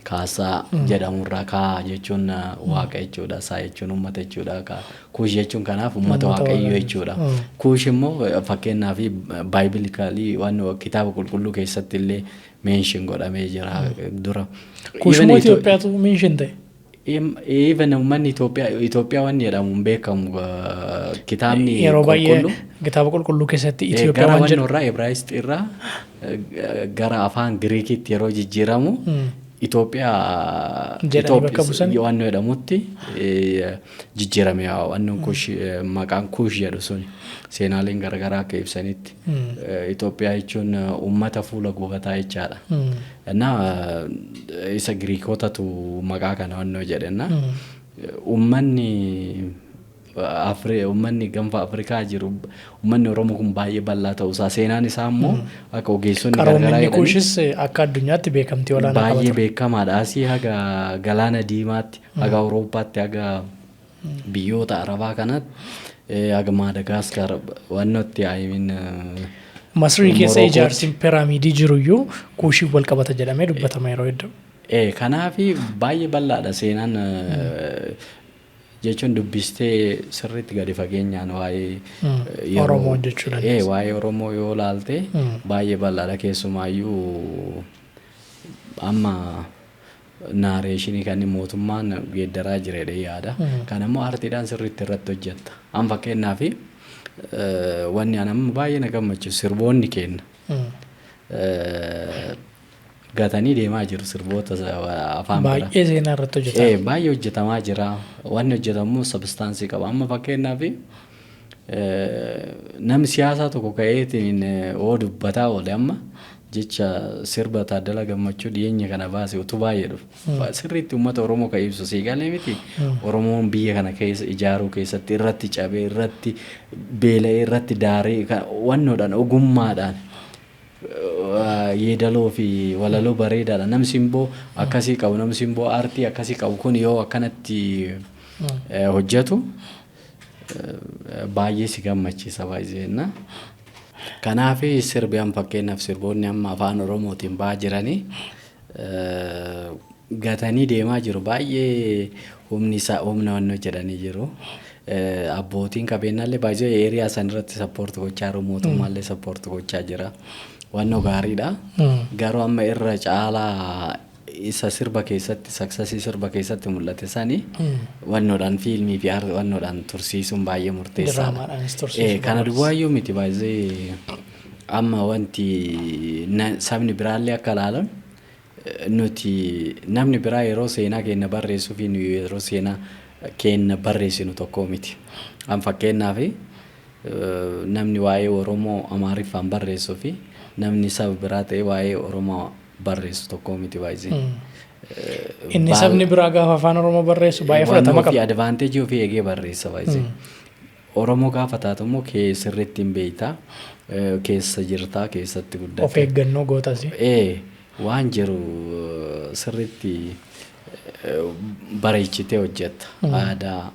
kaasaa jedhamurraa kaa jechuun waaqa jechuudha saa jechuun uummata jechuudha Kuush jechuun kanaaf uummata waaqayyoo jechuudha Kuush immoo fakkeenyaaf baayibilikaalii waan kitaaba qulqulluu keessatti illee mention godhamee jira dura Kuush moo Itoophiyaatu mention ta'e even ummanni Itoophiyaa waan jedhamu hin beekamu kitaabni yeroo baay'ee kitaaba qulqulluu keessatti Itoophiyaa gara waan waan jedhu irraa Ibraayist irraa gara afaan Giriikitti yeroo jijjiiramu Itoophiyaa Jedhanii bakka buusan. waan jedhamutti jijjiirame waan kush maqaan kush jedhu sun seenaaleen garagaraa akka ibsanitti Itoophiyaa jechuun uummata fuula gubataa jechaadha. Na isa Giriikotatu maqaa kana waan jedhenna uummanni uummanni gaanfa Afrikaa jiru uummanni Oromoo kun baay'ee bal'aa ta'uu isaa seenaan isaa immoo akka ogeessonni garagaraa qaroomni kuushis akka addunyaatti beekamtii olaanaa qaba. baay'ee beekamaadha. Asii haga galaana diimaatti haga Awurooppaatti haga biyyoota Arabaa kanatti haga Maadagaskar wannotti ayimin Masrii keessa ijaarsi piraamiidii jiruyyuu kuushii wal qabata jedhamee dubbatama yeroo hedduu. kanaafi baay'ee bal'aadha seenaan jechuun dubbistee sirriitti gadi fageenyaan waa'ee Oromoo jechuudha. waa'ee Oromoo yoo laalte baay'ee bal'aadha keessumaayyuu amma naareeshinii kan mootummaan geeddaraa jireedha yaada. Kan immoo aartiidhaan sirriitti irratti hojjetta. An fakkeenyaaf wanni anamma baay'ee na gammachiisu sirboonni kenna. Gatanii deemaa jiru sirboota afaan biraa. Baay'ee seenaa irratti hojjetama. Baay'ee hojjetamaa jira. Wanni hojjetamu sabstaansii qaba. Amma fakkeenyaaf namni siyaasaa tokko ka'eetiin dubbataa oole amma jecha sirba Taaddalaa Gammachuu dhiyeenya kana baase utuu baay'ee dhufu. Sirriitti uummata Oromoo kan ibsu siigalee miti. Oromoon biyya kana keessa ijaaruu keessatti irratti cabee irratti beela'ee irratti daaree wannoodhaan ogummaadhaan yeedaloo fi walaloo bareedaadha. Namni simboo akkasii qabu namni simboo aartii akkasii qabu kun yoo akkanatti hojjetu baay'ee si gammachiisa baay'ee. Kanaaf sirbiyaan fakkeenyaaf sirboonni amma afaan Oromootiin ba'aa jiranii gatanii deemaa jiru baay'ee humna wannoo jedhanii jiru. Abbootiin qabeenyaallee baay'ee eeriyaa san irratti sappoorti gochaa jiru mootummaallee sappoorti gochaa jira. Wannoo gaariidha. Garuu amma irra caalaa isa sirba keessatti saksasii sirba keessatti mul'ate sanii wannoodhaan fiilmii fi wannoodhaan tursiisuun baay'ee murteessaadha. Kana duwwaayyuu miti baay'ee amma wanti sabni biraallee akka ilaalan nuti namni biraa yeroo seenaa keenya barreessuu fi yeroo seenaa keenya barreessinu tokko miti. An fakkeenyaaf namni waa'ee Oromoo Amaariffaan barreessuu fi namni saba biraa ta'e waa'ee Oromoo barreessu tokko miti baay'ee. Inni sabni biraa gaafa afaan Oromoo barreessu baay'ee fudhatama qaba. Advaanteejii ofii eegee barreessa baay'ee. Oromoo gaafa taatu immoo sirriitti hin beektaa keessa jirtaa keessatti guddatte. Of eeggannoo gootas. Waan jiru sirriitti bareechitee hojjetta. Aadaa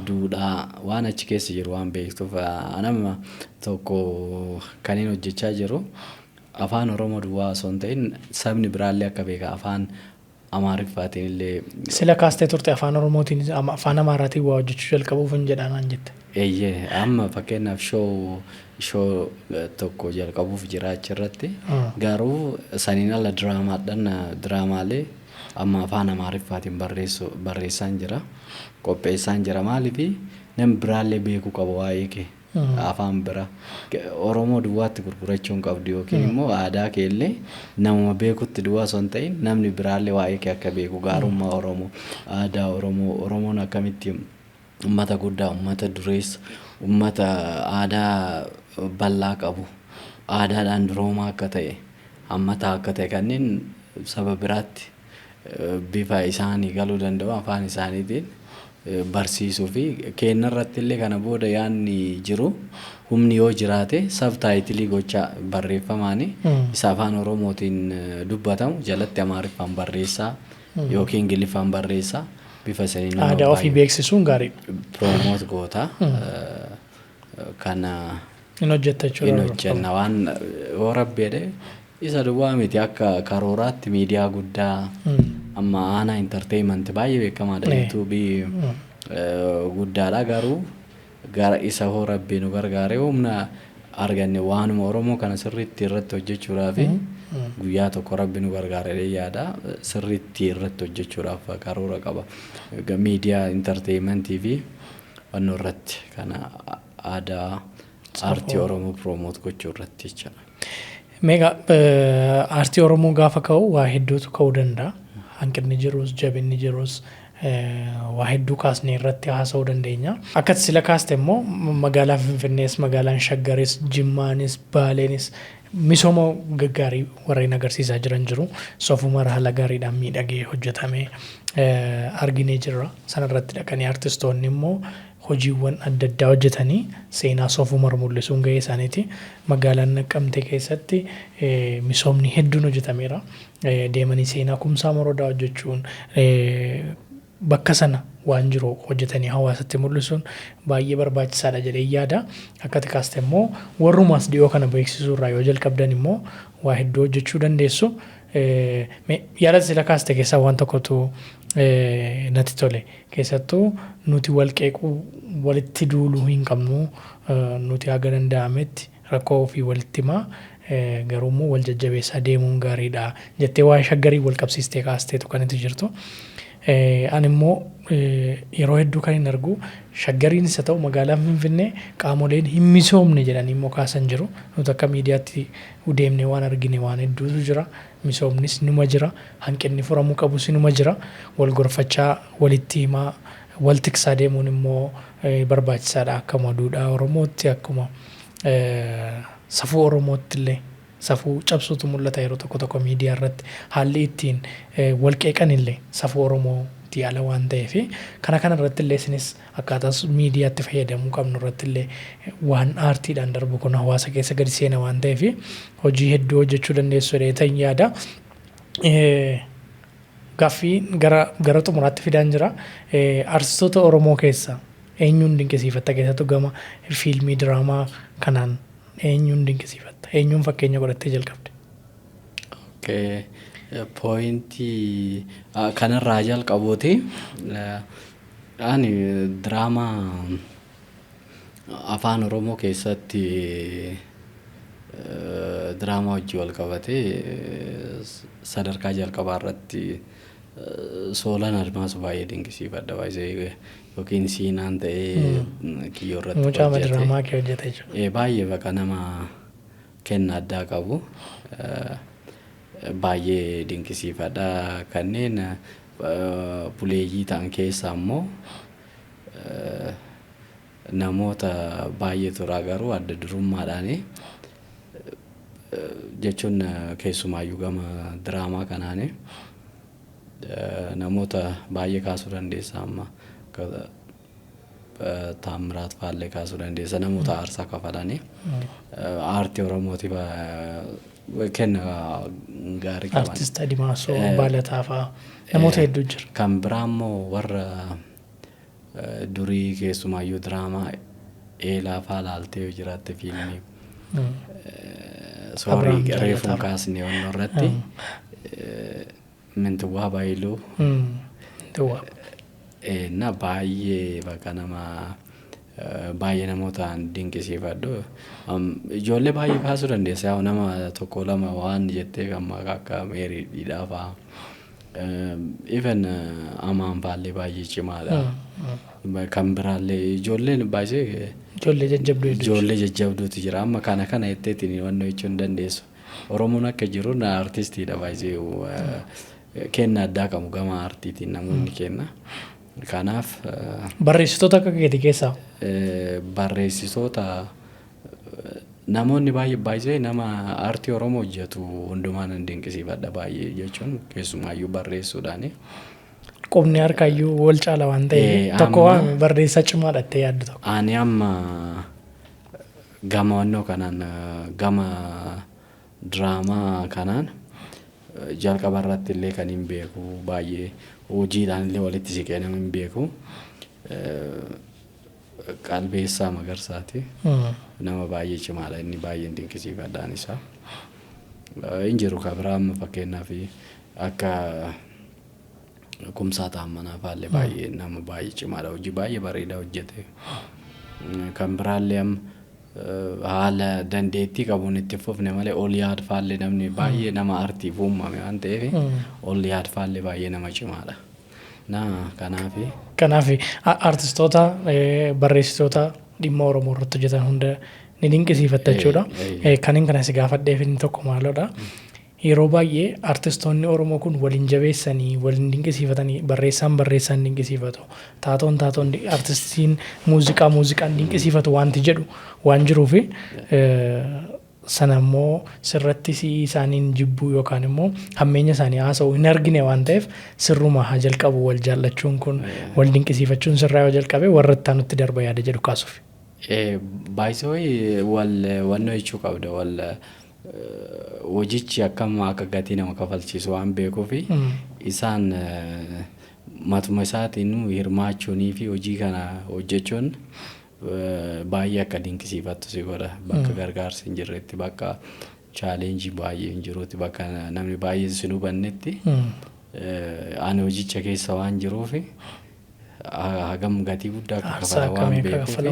duudhaa waan achi keessa jiru waan beektuuf anama tokko kaniin hojjechaa jiru. Afaan Oromoo duwwaa osoo hin ta'in sabni biraallee akka beeka afaan Amaariffaatiin illee. Sila kaastee turte afaan Oromootiin afaan Amaaraatiin waa hojjechuu jalqabuuf hin jedhaan jette. Amma fakkeenyaaf shoo tokko jalqabuuf jira achirratti. Garuu saniin ala diraamaalee amma afaan Amaariffaatiin barreessaan jira. Qopheessaan jira maaliif namni biraallee beekuu qaba waa'ee kee. Afaan bira Oromoo duwwaatti gurgurachuun qabdu yookiin immoo aadaa keellee namuma beekutti duwwaa osoo hin ta'in namni biraallee waa'ee kee akka beeku gaarummaa Oromoo aadaa Oromoon akkamitti uummata guddaa uummata dureessa uummata aadaa bal'aa qabu aadaadhaan duroomaa akka ta'e hammataa akka ta'e kanneen saba biraatti bifa isaanii galuu danda'u afaan isaaniitiin. Barsiisuu fi keenya irratti illee kana booda yaanni jiru humni yoo jiraate sabtaayitilii gochaa barreeffamaani isa afaan Oromootiin dubbatamu jalatti Amaariffaan barreessaa yookiin Ingiliffaan barreessaa bifa saniin aadaa ofii beeksisuun gaarii piroomoot goota kana hin hojjetta jechuudha. Hin hojjenna waan yoo rabbeedhe isa duwwaa miti akka karooraatti miidiyaa guddaa amma aanaa entertainment baay'ee beekamaadha yuutuubii guddaadha garuu gara isa hoo rabbii nu gargaaree humna arganne waanuma Oromoo kana sirriitti irratti hojjechuudhaaf guyyaa tokko Rabbi nu gargaaree yaada sirriitti irratti hojjechuudhaaf karoora qaba. Miidiyaa intarteeymentii fi wanno irratti kana aadaa aartii Oromoo promoot gochuu irratti jechuudha. Meeqa aartii Oromoo gaafa ka'u waa hedduutu ka'uu danda'a. Hanqinni jirus jabinni jirus waa hedduu kaasnee irratti haasa'uu dandeenya. Akkati sila kaaste immoo magaalaa Finfinnees magaalaan Shaggaris Jimmaanis Baaleenis misooma gaggaarii warreen agarsiisaa jiran jiru. Soofuma haala gaariidhaan miidhagee hojjetamee arginee jirra. Sanarratti dhaqanii aartistoonni immoo hojiiwwan adda addaa hojjetanii seenaa soofumar mul'isuun gahee isaaniiti. Magaalaan Naqqamtee keessatti misoomni hedduun hojjetameera. Deemanii seenaa kumsaa morodaa hojjechuun bakka sana waan jiru hojjetanii hawaasatti mul'isuun baay'ee barbaachisaadha jedhee yaada. Akkati kaaste immoo warrumaas dhiyoo kana beeksisuu irraa yoo jalqabdan immoo waa hedduu hojjechuu dandeessu. Yaada sila kaaste keessaa waan tokkotu natti tole. Keessattuu nuti wal qeequu walitti duuluu hin qabnu. Nuti haga danda'ametti rakkoo ofii walitti himaa garuu immoo wal jajjabeessaa deemuun gaariidha jettee waa'ee Shaggarii wal qabsiistee kaasteetu kan itti jirtu. Ani immoo yeroo hedduu kan hin argu Shaggariinis haa ta'u magaalaan Finfinnee qaamoleen hin misoomne jedhanii immoo kaasan jiru. Nuti akka miidiyaatti deemnee waan argine waan hedduutu jira. Misoomnis numa jira. Hanqinni furamuu qabus numa jira. Wal gorfachaa walitti himaa wal tiksaa deemuun immoo barbaachisaadha. Akkuma duudhaa Oromootti akkuma safuu Oromootti illee safuu cabsuutu mul'ata yeroo tokko tokko miidiyaa irratti haalli ittiin wal qeeqan illee safuu Oromootti ala waan ta'eef kana irratti illee isinis akkaataa miidiyaatti fayyadamuu qabnu irratti illee waan aartiidhaan darbu kun hawaasa keessa gadi seena waan ta'eef hojii hedduu hojjechuu dandeessu jedhee yaada. Gaaffii gara xumuraatti fidaan jira. Artistoota Oromoo keessa eenyuun dinqisiifatta keessattuu gama fiilmii diraamaa kanaan eenyuun dinqisiifatta? Eenyuun fakkeenya godhattee jalqabde? Pooyintii kanarraa jalqabuuti. Ani diraamaa afaan Oromoo keessatti diraamaa hojii wal qabatee sadarkaa jalqabaa irratti Soolan Admaasu baay'ee dinqisiifadha. Baay'ee yookiin siinaan ta'ee kiyyoo irratti mucaa diraamaa kee hojjetee jiru. Baay'ee bakka nama kenna addaa qabu. Baay'ee dinqisiifadha. Kanneen buleeyyii ta'an keessaa immoo namoota baay'ee turaa garuu adda durummaadhaan jechuun keessumaayyuu gama diraamaa kanaani namoota baay'ee kaasuu dandeessa. Amma Taamiraat Faallee kaasuu dandeessa. Namoota aarsaa kafalanii aartii Oromootiif kenna gaarii qaban. Artist Adimaasoo Baalataa fa'aa namoota hedduu jira. Kan biraa immoo warra durii keessumaayyuu diraamaa eelaa fa'aa laaltee yoo jiraatte fiilmii soorii reefuun kaasne wanno irratti Mintuwaa Baayiluu na baay'ee bakka nama baay'ee namootaan dinqisiifadhu. Ijoollee baay'ee kaasuu dandeessa. Yaa nama tokko lama waan jettee amma akka Meeriidhaa fa'aa. Even Amaan Faallee baay'ee cimaadha. Kan biraallee ijoolleen baay'ee ijoollee jajjabduutu jira. Amma kana jetteetiin wanno jechuu hin dandeessu. Oromoon akka jiru artistiidha baay'ee kenna addaa qabu gama aartiitiin namoonni kenna. Kanaaf barreessitoota akka keetii keessaa barreessitoota namoonni baay'ee nama aartii Oromoo hojjetu hundumaan hin dinqisiifadha baay'ee jechuun keessumaayyuu barreessuudhaani. Qubni harkaayyuu wal caala waan ta'eef tokko waan barreessaa cimaadha jettee yaaddu tokko. Ani amma gama wannoo kanaan gama diraamaa kanaan jalqaba irratti illee kan hin beeku baay'ee hojiidhaan illee walitti siqee nama hin beeku. Qalbeessaa Magarsaati. Nama baay'ee cimaadha inni baay'ee dinqisiifadhaan isaa. Hin jiru kan biraa amma fakkeenyaaf akka Kumsaa Taammanaa fa'aallee baay'ee nama baay'ee cimaadha. Hojii baay'ee bareedaa hojjete. Kan biraallee amma haala dandeettii qabuun itti fufne malee ol yaad faallee namni baay'ee nama artiif uumame waan ta'eef ol yaad faallee baay'ee nama cimaadha. Kanaaf artistoota barreessitoota dhimma Oromoo irratti hojjetan hunda ni dinqisiifatta jechuudha. Kaniin kana si gaafadheef inni tokko maalodha. Yeroo baay'ee artistoonni Oromoo kun waliin jabeessanii waliin dinqisiifatanii barreessaan dinqisiifatu. Taatoon artistiin muuziqaan dinqisiifatu wanti jedhu waan jiruufi sana immoo sirratti isaaniin jibbuu yookaan immoo hammeenya isaanii haasa'u hin argine waan ta'eef sirruma haa jalqabu wal jaallachuun kun wal dinqisiifachuun sirraa yoo jalqabe warra itti aanutti darba yaada jedhu kaasuuf. Baay'isoo wannoo jechuu qabda hojichi akkam akka gatii nama kafalchiisu waan beekuufi isaan matuma isaatiin hirmaachuunii fi hojii kana hojjechuun baay'ee akka dinqisiifattu si godha. Bakka gargaarsi hin jirretti bakka chaaleenjii baay'ee hin jirutti bakka namni baay'ee sin hubannetti ani hojicha keessa waan jiruufi hagam gatii guddaa akka kafala waan beekuufi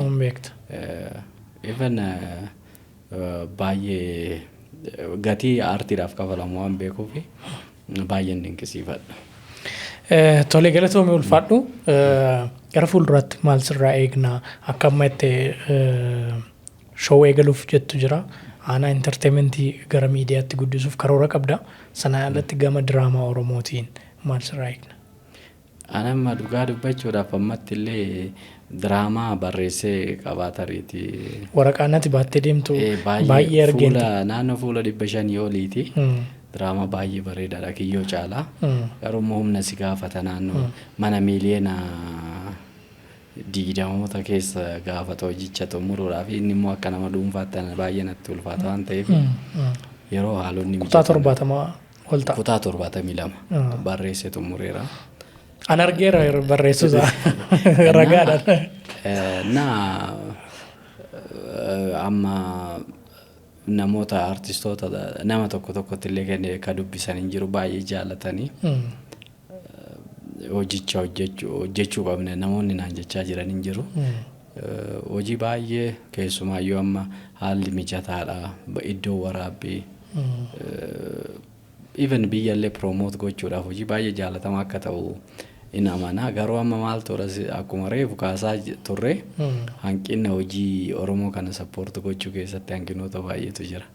even baay'ee gatii aartiidhaaf kafalamu waan beekuufi baay'een dinqisiifadha. Tole galatoomii ulfaadhu. Gara fuulduraatti maal sirraa eegnaa akka amma itti shoo eegaluuf jettu jira. Aanaa entertainmentii gara miidiyaatti guddisuuf karoora qabda. Sana alatti gama diraamaa Oromootiin maal sirraa eegna? Anamma dhugaa dubbachuudhaaf ammatti illee diraamaa barreessee qabaatariiti. Waraqaanatti baattee deemtu baay'ee argeenti. Naannoo fuula 500 oliiti. Diraamaa baay'ee bareedaadha kiyyoo caalaa. Garuu humna si gaafata naannoo mana miiliyoona 20 keessa gaafata hojicha xumuruudhaaf inni immoo akka nama dhuunfaatti baay'ee natti ulfaata waan ta'eef yeroo haalonni kutaa 70 olta. Kutaa 72 barreessee xumureera. An argeera barreessuusaa ragaadhaan. Amma namoota artistoota nama tokkotti illee kenne ka dubbisan hin jiru baay'ee jaallatanii hojicha hojjechuu qabne namoonni naan jechaa jiran hin jiru. Hojii baay'ee keessumaayyuu amma haalli mijataadha iddoo waraabbii even biyyallee promote gochuudhaaf hojii baay'ee jaallatamaa akka ta'u in amanaa. Garuu amma maal tola akkuma reefu kaasaa turre hanqina hojii Oromoo kana sappoorti gochuu keessatti hanqinoota baay'eetu jira.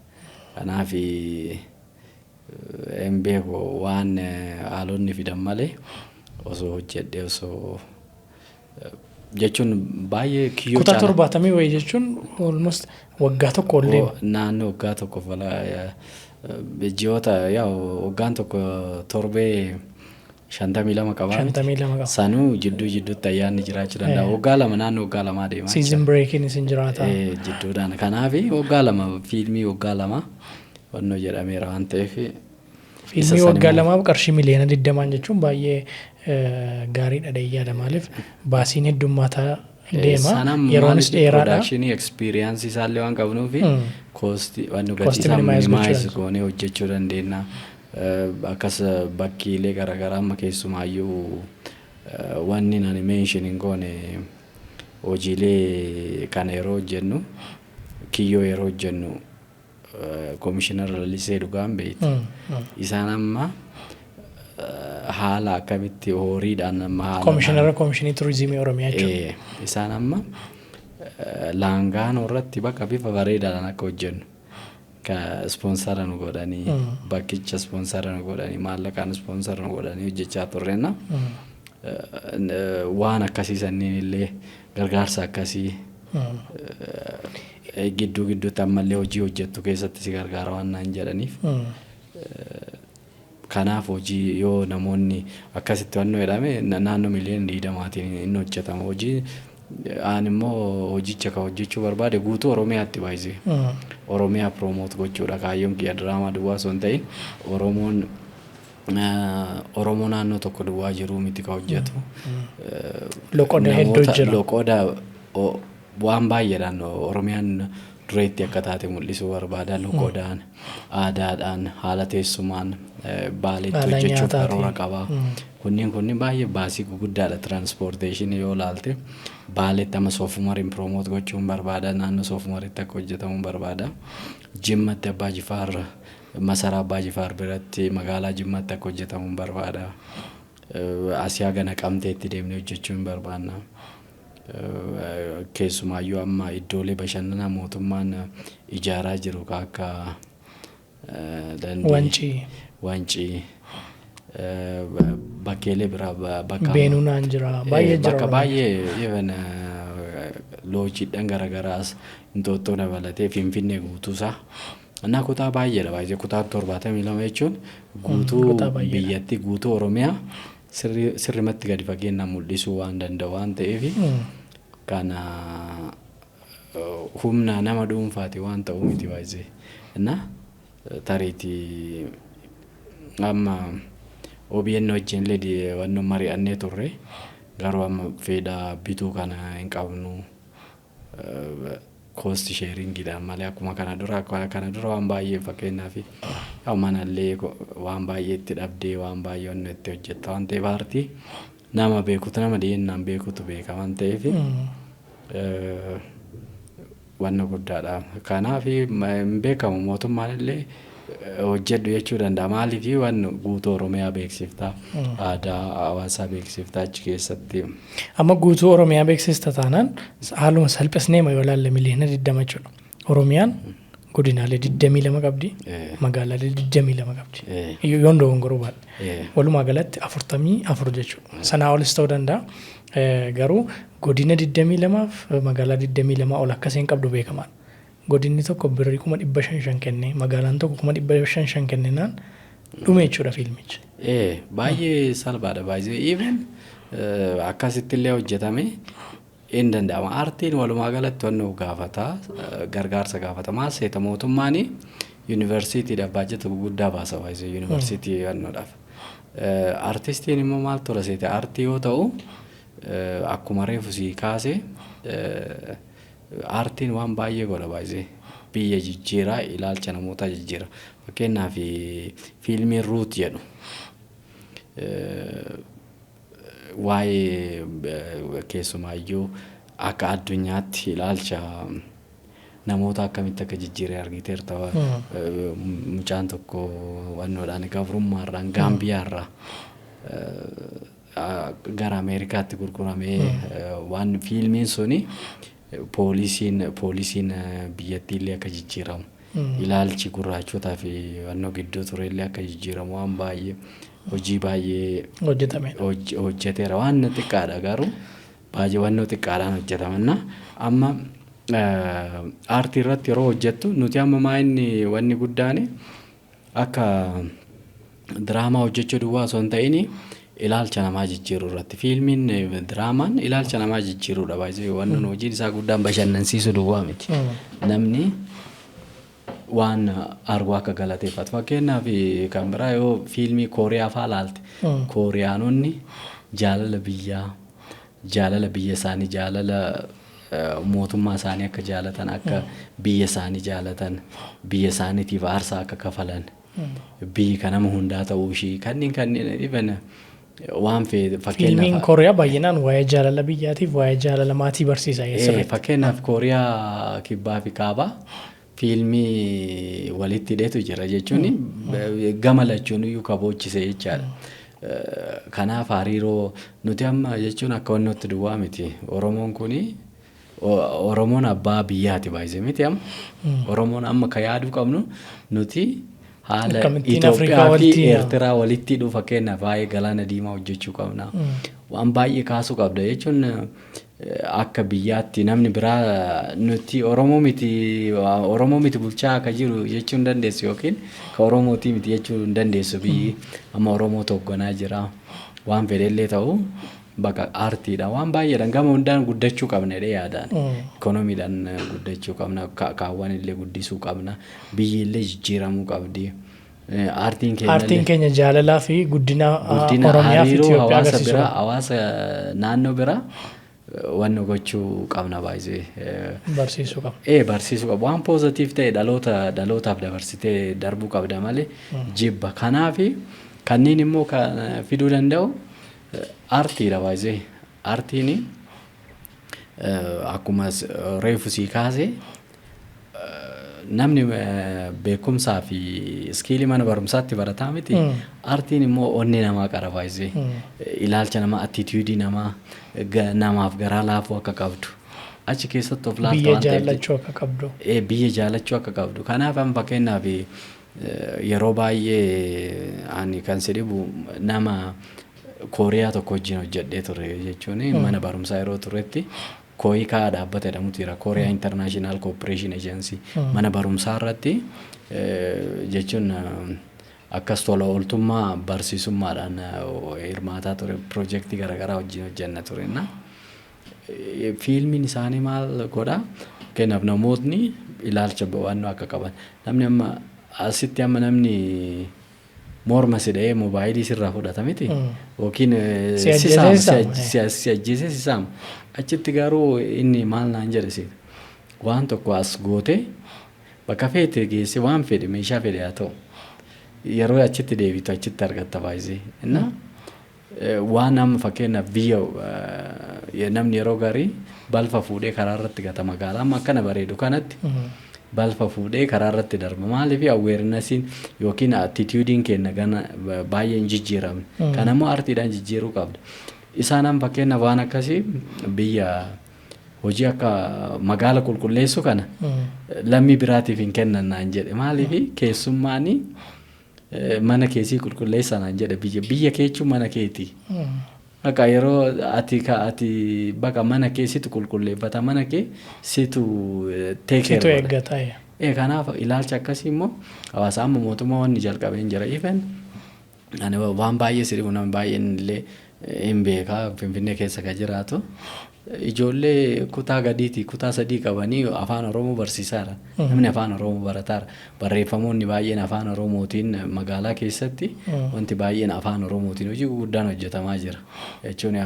Kanaaf hin beeku waan haalonni fidan malee osoo hojjedhee osoo jechuun baay'ee kiyyoo kutaa 70 wayii jechuun almost waggaa tokko ollee naannoo waggaa tokko ji'oota waggaan tokko torbee 52 qaba. Sanuu jidduutti ayyaanni jiraachuu danda'a. Waggaa lama naannoo waggaa lamaa deemaa. Season breaking isin jiraata. Jidduudhaan kanaaf waggaa lama fiilmii waggaa lama wannoo jedhameera waan ta'eef. Fiilmii waggaa lamaaf qarshii miliyoona 20 jechuun baay'ee gaariidha yaada maaliif baasiin heddummaataa deema yeroonis dheeraadha. Production experience isaallee waan qabnuufi cost wannu gatiisaa minimize goonee hojjechuu dandeenya. Akkas bakkiilee garaagaraa amma keessumaayyuu wanni nani mentioning goone hojiilee kana yeroo hojjennu kiyyoo yeroo hojjennu Commissioner Lalisee Dhugaan beekti. Isaan amma haala akkamitti horiidhaan amma haala Commissioner Commissionii Turizimii Oromiyaa jechuudha. Isaan amma laangaanoo irratti bakka bifa bareedaadhaan akka hojjennu ka sponsora nu godhanii bakkicha sponsora nu godhanii maallaqaan sponsora nu godhanii hojjechaa turrenna. Waan akkasii sanniin illee gargaarsa akkasii gidduutti ammallee hojii hojjettu keessatti si gargaara waan naan jedhaniif. Kanaaf hojii yoo namoonni akkasitti wannoo jedhame naannoo miliyoona 20 inni hojjetama hojii. Aan immoo hojicha ka hojjechuu barbaade guutuu Oromiyaatti baay'isee Oromiyaa promote gochuudha kaayyoon kiyya diraamaa duwwaa osoo hin ta'in Oromoo naannoo tokko duwwaa jiru miti ka hojjetu. Loqoda hedduu jira. Loqoda waan baay'eedhaan Oromiyaan dureetti akka taate mul'isuu barbaada. Loqodaan, aadaadhaan, haala teessumaan baaleetti hojjechuuf karoora qaba. Kunniin baay'ee baasii guguddaadha tiraanspoorteeshinii yoo ilaalte. Baaleetti amma soofumariin piroomoot gochuun barbaada. Naannoo soofumariitti akka hojjetamuun barbaada. Jimmatti Abbaa Jifaar masaraa Abbaa Jifaar biratti magaalaa Jimmatti akka hojjetamuun barbaada. Asiyaa gana Naqamteetti deemnee hojjechuun barbaanna. Keessumaayyuu amma iddoolee bashannanaa mootummaan ijaaraa jiru akka Wancii bakkeelee biraa bakka Beenunaan jira baay'ee jira. Bakka baay'ee even loojiidhaan garagaraas Inxooxxoo dabalatee Finfinnee guutuusaa. Innaa kutaa baay'eedha baay'ee kutaa 72 jechuun guutuu biyyatti guutuu Oromiyaa sirrimatti gadi fageenyaan mul'isuu waan danda'u waan ta'eef kana humna nama dhuunfaati waan ta'u miti baay'ee. Innaa tariitii amma OBN wajjin illee wanno mari'annee turre garuu amma fedhaa bituu kana hin qabnu cost sharing dhaan malee akkuma kana dura waan baay'ee fakkeenyaaf manallee waan baay'ee itti dhabdee waan baay'ee onne itti hojjetta waan ta'eef aartii nama beekutu nama dhiyeennaan beekutu beeka waan ta'eef wanna guddaadha. Kanaaf hin beekamu mootummaan illee hojjedhu jechuu danda'a. Maaliif waan guutuu Oromiyaa beeksiftaa aadaa hawaasaa beeksiftaa achi keessatti. Amma guutuu Oromiyaa beeksifta taanaan haaluma salphisnee ma yoo ilaalle miliyoona 20 jechuudha. Oromiyaan godinaalee 22 qabdi, magaalaalee 22 qabdi. Yoon dogongoruu baadhe. Walumaa galatti 44 jechuudha. Sanaa olis ta'uu danda'a. Garuu godina 22 fi magaalaa 22 ol akkasiin qabdu beekamaadha. Godinni tokko birrii 500 kenne, magaalaan tokko 500 kennenaan dhume jechuudha fiilmichi. Baay'ee salphaadha baay'ee even akkasitti illee hojjetame hin danda'ama. Aartiin walumaa galatti wanno gaafata gargaarsa gaafata. Maal seeta mootummaan yuunivarsiitiidhaaf baajata guddaa baasa baay'ee yuunivarsiitii wannoodhaaf. Aartistiin immoo maal tola seete aartii yoo ta'u akkuma reefu sii kaase aartiin waan baay'ee godha baay'ee biyya jijjiiraa ilaalcha namoota jijjiira. Fakkeenyaaf fiilmiin Ruut jedhu waa'ee keessumaayyuu akka addunyaatti ilaalcha namoota akkamitti akka jijjiiree argiteerta. Mucaan tokko wannoodhaan gabrummaarraan Gaambiyaarraa gara Ameerikaatti gurguramee waan fiilmiin suni poolisiin biyyattii illee akka jijjiiramu ilaalchi gurraachotaa fi wannoo gidduu ture illee akka jijjiiramu waan baay'ee hojii baay'ee hojjeteera. Waan xiqqaadha garuu baay'ee wannoo xiqqaadhaan hojjetamanna. Amma aartii irratti yeroo hojjettu nuti amma maayinni wanni guddaan akka diraamaa hojjechuu duwwaa osoo hin ta'in ilaalcha namaa jijjiiruu irratti. Fiilmiin diraamaan ilaalcha namaa jijjiiruudha baay'ee wannoon hojiin isaa guddaan bashannansiisuu duwwaa miti. Namni waan argu akka galateeffatu. Fakkeenyaaf kan biraa yoo fiilmii Kooriyaa fa'aa ilaalte Kooriyaanonni jaalala biyya isaanii jaalala mootummaa isaanii akka jaalatan akka biyya isaanii jaalatan biyya isaaniitiif aarsaa akka kafalan biyyi kanama hundaa ta'uu ishii kanneen even waan fakkeenyaaf fiilmiin Kooriyaa baay'inaan waa'ee jaalala biyyaatiif waa'ee jaalala maatii barsiisa. Fakkeenyaaf Kooriyaa kibbaa fi kaabaa fiilmii walitti hidheetu jira jechuun gama lachuun iyyuu kaboochisee jechaadha. Kanaaf hariiroo nuti amma jechuun akka wannootti duwwaa miti. Oromoon abbaa biyyaati baay'ee miti amma. Oromoon amma ka yaaduu qabnu nuti haala Itoophiyaa fi Eertiraa walitti hidhuu fakkeenyaaf waa'ee galaana diimaa hojjechuu qabna. Waan baay'ee kaasuu qabda jechuun akka biyyaatti namni biraa nuti Oromoo miti bulchaa akka jiru jechuu hin dandeessu yookiin ka Oromootii miti jechuu hin dandeessu. Biyyi amma Oromoo tokkonaa jira waan fedhellee ta'u bakka aartiidha waan baay'eedhaan gama hundaan guddachuu qabna jedhee yaadaan. Ikoonomiidhaan guddachuu qabna, kaawwan illee guddisuu qabna, biyyi illee jijjiiramuu qabdi. Aartiin keenya jaalalaa fi guddina Oromiyaa fi Itoophiyaa agarsiisudha. Hawaasa naannoo biraa wanno gochuu qabna baay'ee. Barsiisuu qaba. Barsiisuu qaba. Waan poozitiif ta'e dhalootaaf dabarsitee darbuu qabda malee jibba. Kanaaf kanneen immoo kan fiduu danda'u aartiidha baay'ee. Aartiin akkuma reefu sii kaase namni beekumsaa fi iskiilii mana barumsaatti barataa miti. Aartiin immoo onnee namaa qara baay'ee. Ilaalcha namaa, attituudii namaa, namaaf garaa laafuu akka qabdu. Achi keessatti of laaftu waan ta'eef. Biyya jaallachuu akka qabdu. Biyya jaallachuu akka qabdu. Kanaaf fakkeenyaaf yeroo baay'ee ani kan si dhibu nama Kooriyaa tokko wajjin hojjedhee ture jechuun mana barumsaa yeroo turetti Koikaa dhaabbata jedhamutu jira. Korea International Cooperation Agency mana barumsaa irratti jechuun akkas tola ooltummaa barsiisummaadhaan hirmaataa ture piroojeektii garaagaraa wajjin hojjenna turena. Fiilmiin isaanii maal godhaa? Kennaaf namootni ilaalcha waan akka qaban. Namni amma asitti amma namni morma sidhee moobaayilii sirraa fudhata miti. Yookiin si ajjeesee si saama. Achitti garuu inni maal naan jedhe waan tokko as goote bakka feete geesse waan fedhe meeshaa fedhe haa ta'u yeroo achitti deebitu achitti argatta baay'ee. Waan amma fakkeenyaaf biyya namni yeroo garii balfa fuudhee karaa irratti gata magaalaa amma akkana bareedu kanatti balfa fuudhee karaa irratti darba. Maaliif awarenessiin yookiin attituudiin keenya gana baay'een jijjiiramne. Kanammoo aartiidhaan jijjiiruu qabda. Isaan fakkeenyaaf waan akkasii biyya hojii akka magaala qulqulleessu kana lammii biraatiif hin kennan naan jedhe. Maaliif keessummaanii mana keessii qulqulleessa naan jedhe biyya keechuu mana keetii. Akka yeroo ati bakka mana keessitu qulqulleeffata mana kee situ teekeera. Situ eeggata. Kanaaf ilaalcha akkasii immoo hawaasa amma mootummaa wanni jalqabeen jira. Even waan baay'ee sirriibu namni baay'een illee hin beekaa Finfinnee keessa kan jiraatu. Ijoollee kutaa gadiitii kutaa 3 qabanii afaan Oromoo barsiisaara. Namni afaan Oromoo barataara. Barreeffamoonni baay'een afaan Oromootiin magaalaa keessatti wanti baay'een afaan Oromootiin hojii guddaan hojjetamaa jira. Jechuun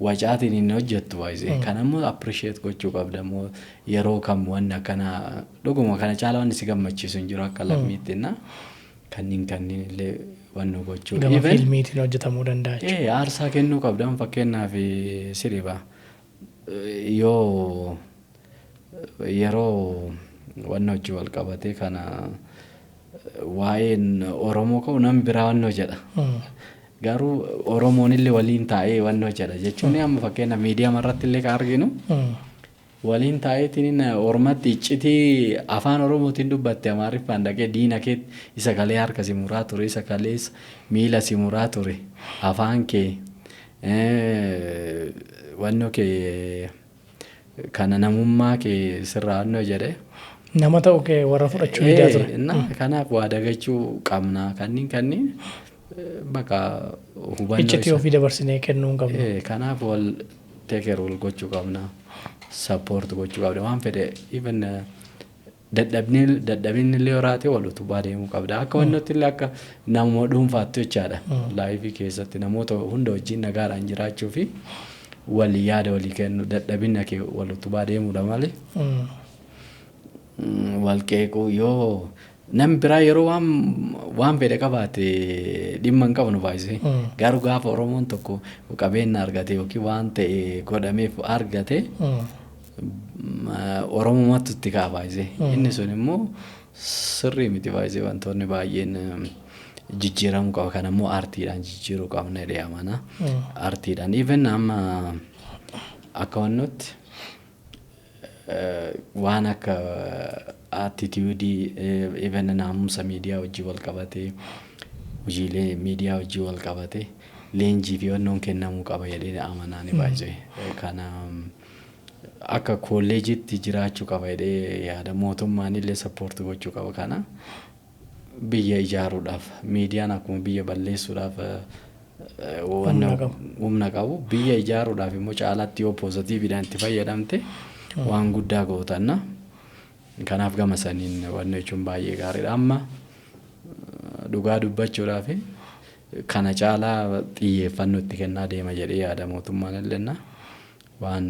wacaatiin inni hojjettu baay'ee. Kan ammoo appreciate gochuu qabda immoo yeroo kam wanni akkana dhuguma kana caalaa wanni si gammachiisu hin jiru akka lammiittinna kanneen illee wanni gochuu. Gama fiilmiitiin hojjetamuu danda'a jechuudha. Aarsaa kennuu qabdan fakkeenyaaf sirriiba. Yoo yeroo wanni hojii wal qabatee kana waa'een Oromoo ka'u namni biraa wanni jedha. Garuu Oromoon illee waliin taa'ee wanni jedha jechuun amma fakkeenyaaf miidiyaa irratti illee kan arginu waliin taa'eetiin Oromatti iccitii afaan Oromootiin dubbatte Amaariffaan dhaqee diina kee isa kalee harka si muraa ture isa kalee miila si muraa ture afaan kee wanno kee kana namummaa kee sirraa wanno jedhe nama ta'u kee warra fudhachuu didaa ture. Kanaaf waa dagachuu qabna kanneen bakka hubannoo iccitii ofii dabarsinee kennuu hin qabnu. Kanaaf wal teekeer wal gochuu qabna. Support gochuu qabda waan fedhe even dadhabni illee horaate wal utubaa deemuu qabda. Akka wannootti illee akka nama dhuunfaatti jechaadha. Laayifii keessatti namoota hunda wajjin nagaadhaan jiraachuu fi walii yaada walii kennu dadhabina kee wal utubaa deemuudha malee. Wal qeequu yoo namni biraa yeroo waan fedhe qabaate dhimma hin qabnu baay'isee. Garuu gaafa Oromoon tokko qabeenya argate yookiin waan ta'e godhameef argate Oromummaatti itti ka'a baay'isee. Inni sun immoo sirrii miti baay'isee wantoonni baay'een jijjiiramuu qaba. Kan ammoo aartiidhaan jijjiiruu qabna jedhee amana. Aartiidhaan even amma akka wannootti waan akka attituudii even naamusa miidiyaa wajjin wal qabatee hojiilee miidiyaa wajjin wal qabatee leenjii fi wannoon kennamuu qaba jedhee amanaan baay'ee. Kana akka kolleejiitti jiraachuu qaba jedhee yaada mootummaan illee sappoortii gochuu qaba. Kana biyya ijaaruudhaaf miidiyaan akkuma biyya balleessuudhaaf humna qabu biyya ijaaruudhaaf immoo caalaatti yoo poozitiiviidhaan itti fayyadamte waan guddaa gootanna. Kanaaf gama saniin wanni jechuun baay'ee gaariidha. Amma dhugaa dubbachuudhaaf kana caalaa xiyyeeffannoo itti kennaa deema jedhee yaada mootummaan illee. waan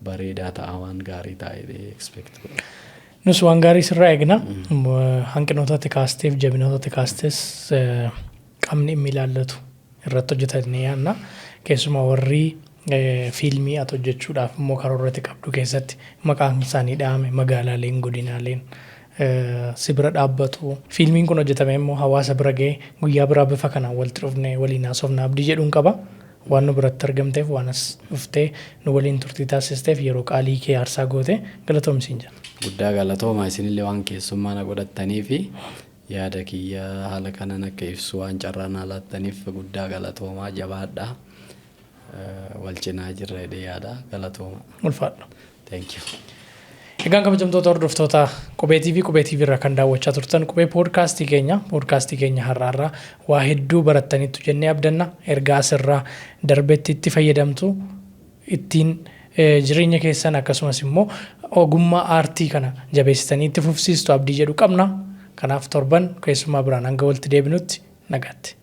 bareedaa ta'a waan gaarii ta'ee expect godha. Nus waan gaarii sirraa eegna. Hanqinootatti kaasteef jabinootatti kaastes qaamni inni ilaallatu irratti hojjetanii yaadna. Keessumaa warri fiilmii ati hojjechuudhaaf immoo karoorratti qabdu keessatti maqaan isaanii dhahame magaalaaleen godinaaleen si bira dhaabbatu. Fiilmiin kun hojjetame immoo hawaasa bira ga'ee guyyaa biraa bifa kanaan walitti dhufnee waliin haasofna abdii jedhuun qaba. Waan nu biratti argamteef waan as dhuftee nu waliin turtii taasisteef yeroo qaalii kee aarsaa goote galatoomsiin jira. Guddaa galatooma isinillee waan keessummaa na godhattanii fi yaada kiyya haala kanaan akka ibsu waan carraa naa laattaniif guddaa galatoomaa jabaadhaa. Wal cinaa jirra jedhee yaada galatooma. Ulfaadha. Thank you. Egaan kabajamtoota hordoftoota Qubee TV irraa kan daawwachaa turtan Qubee poodkaastii keenya har'aarraa waa hedduu barattaniittu jennee abdanna. Ergaa asirraa darbetti itti fayyadamtu ittiin jireenya keessan akkasumas immoo ogummaa aartii kana jabeessitanii itti fufsiistu abdii jedhu qabna. Kanaaf torban keessummaa biraan hanga walitti deebinutti nagaatti.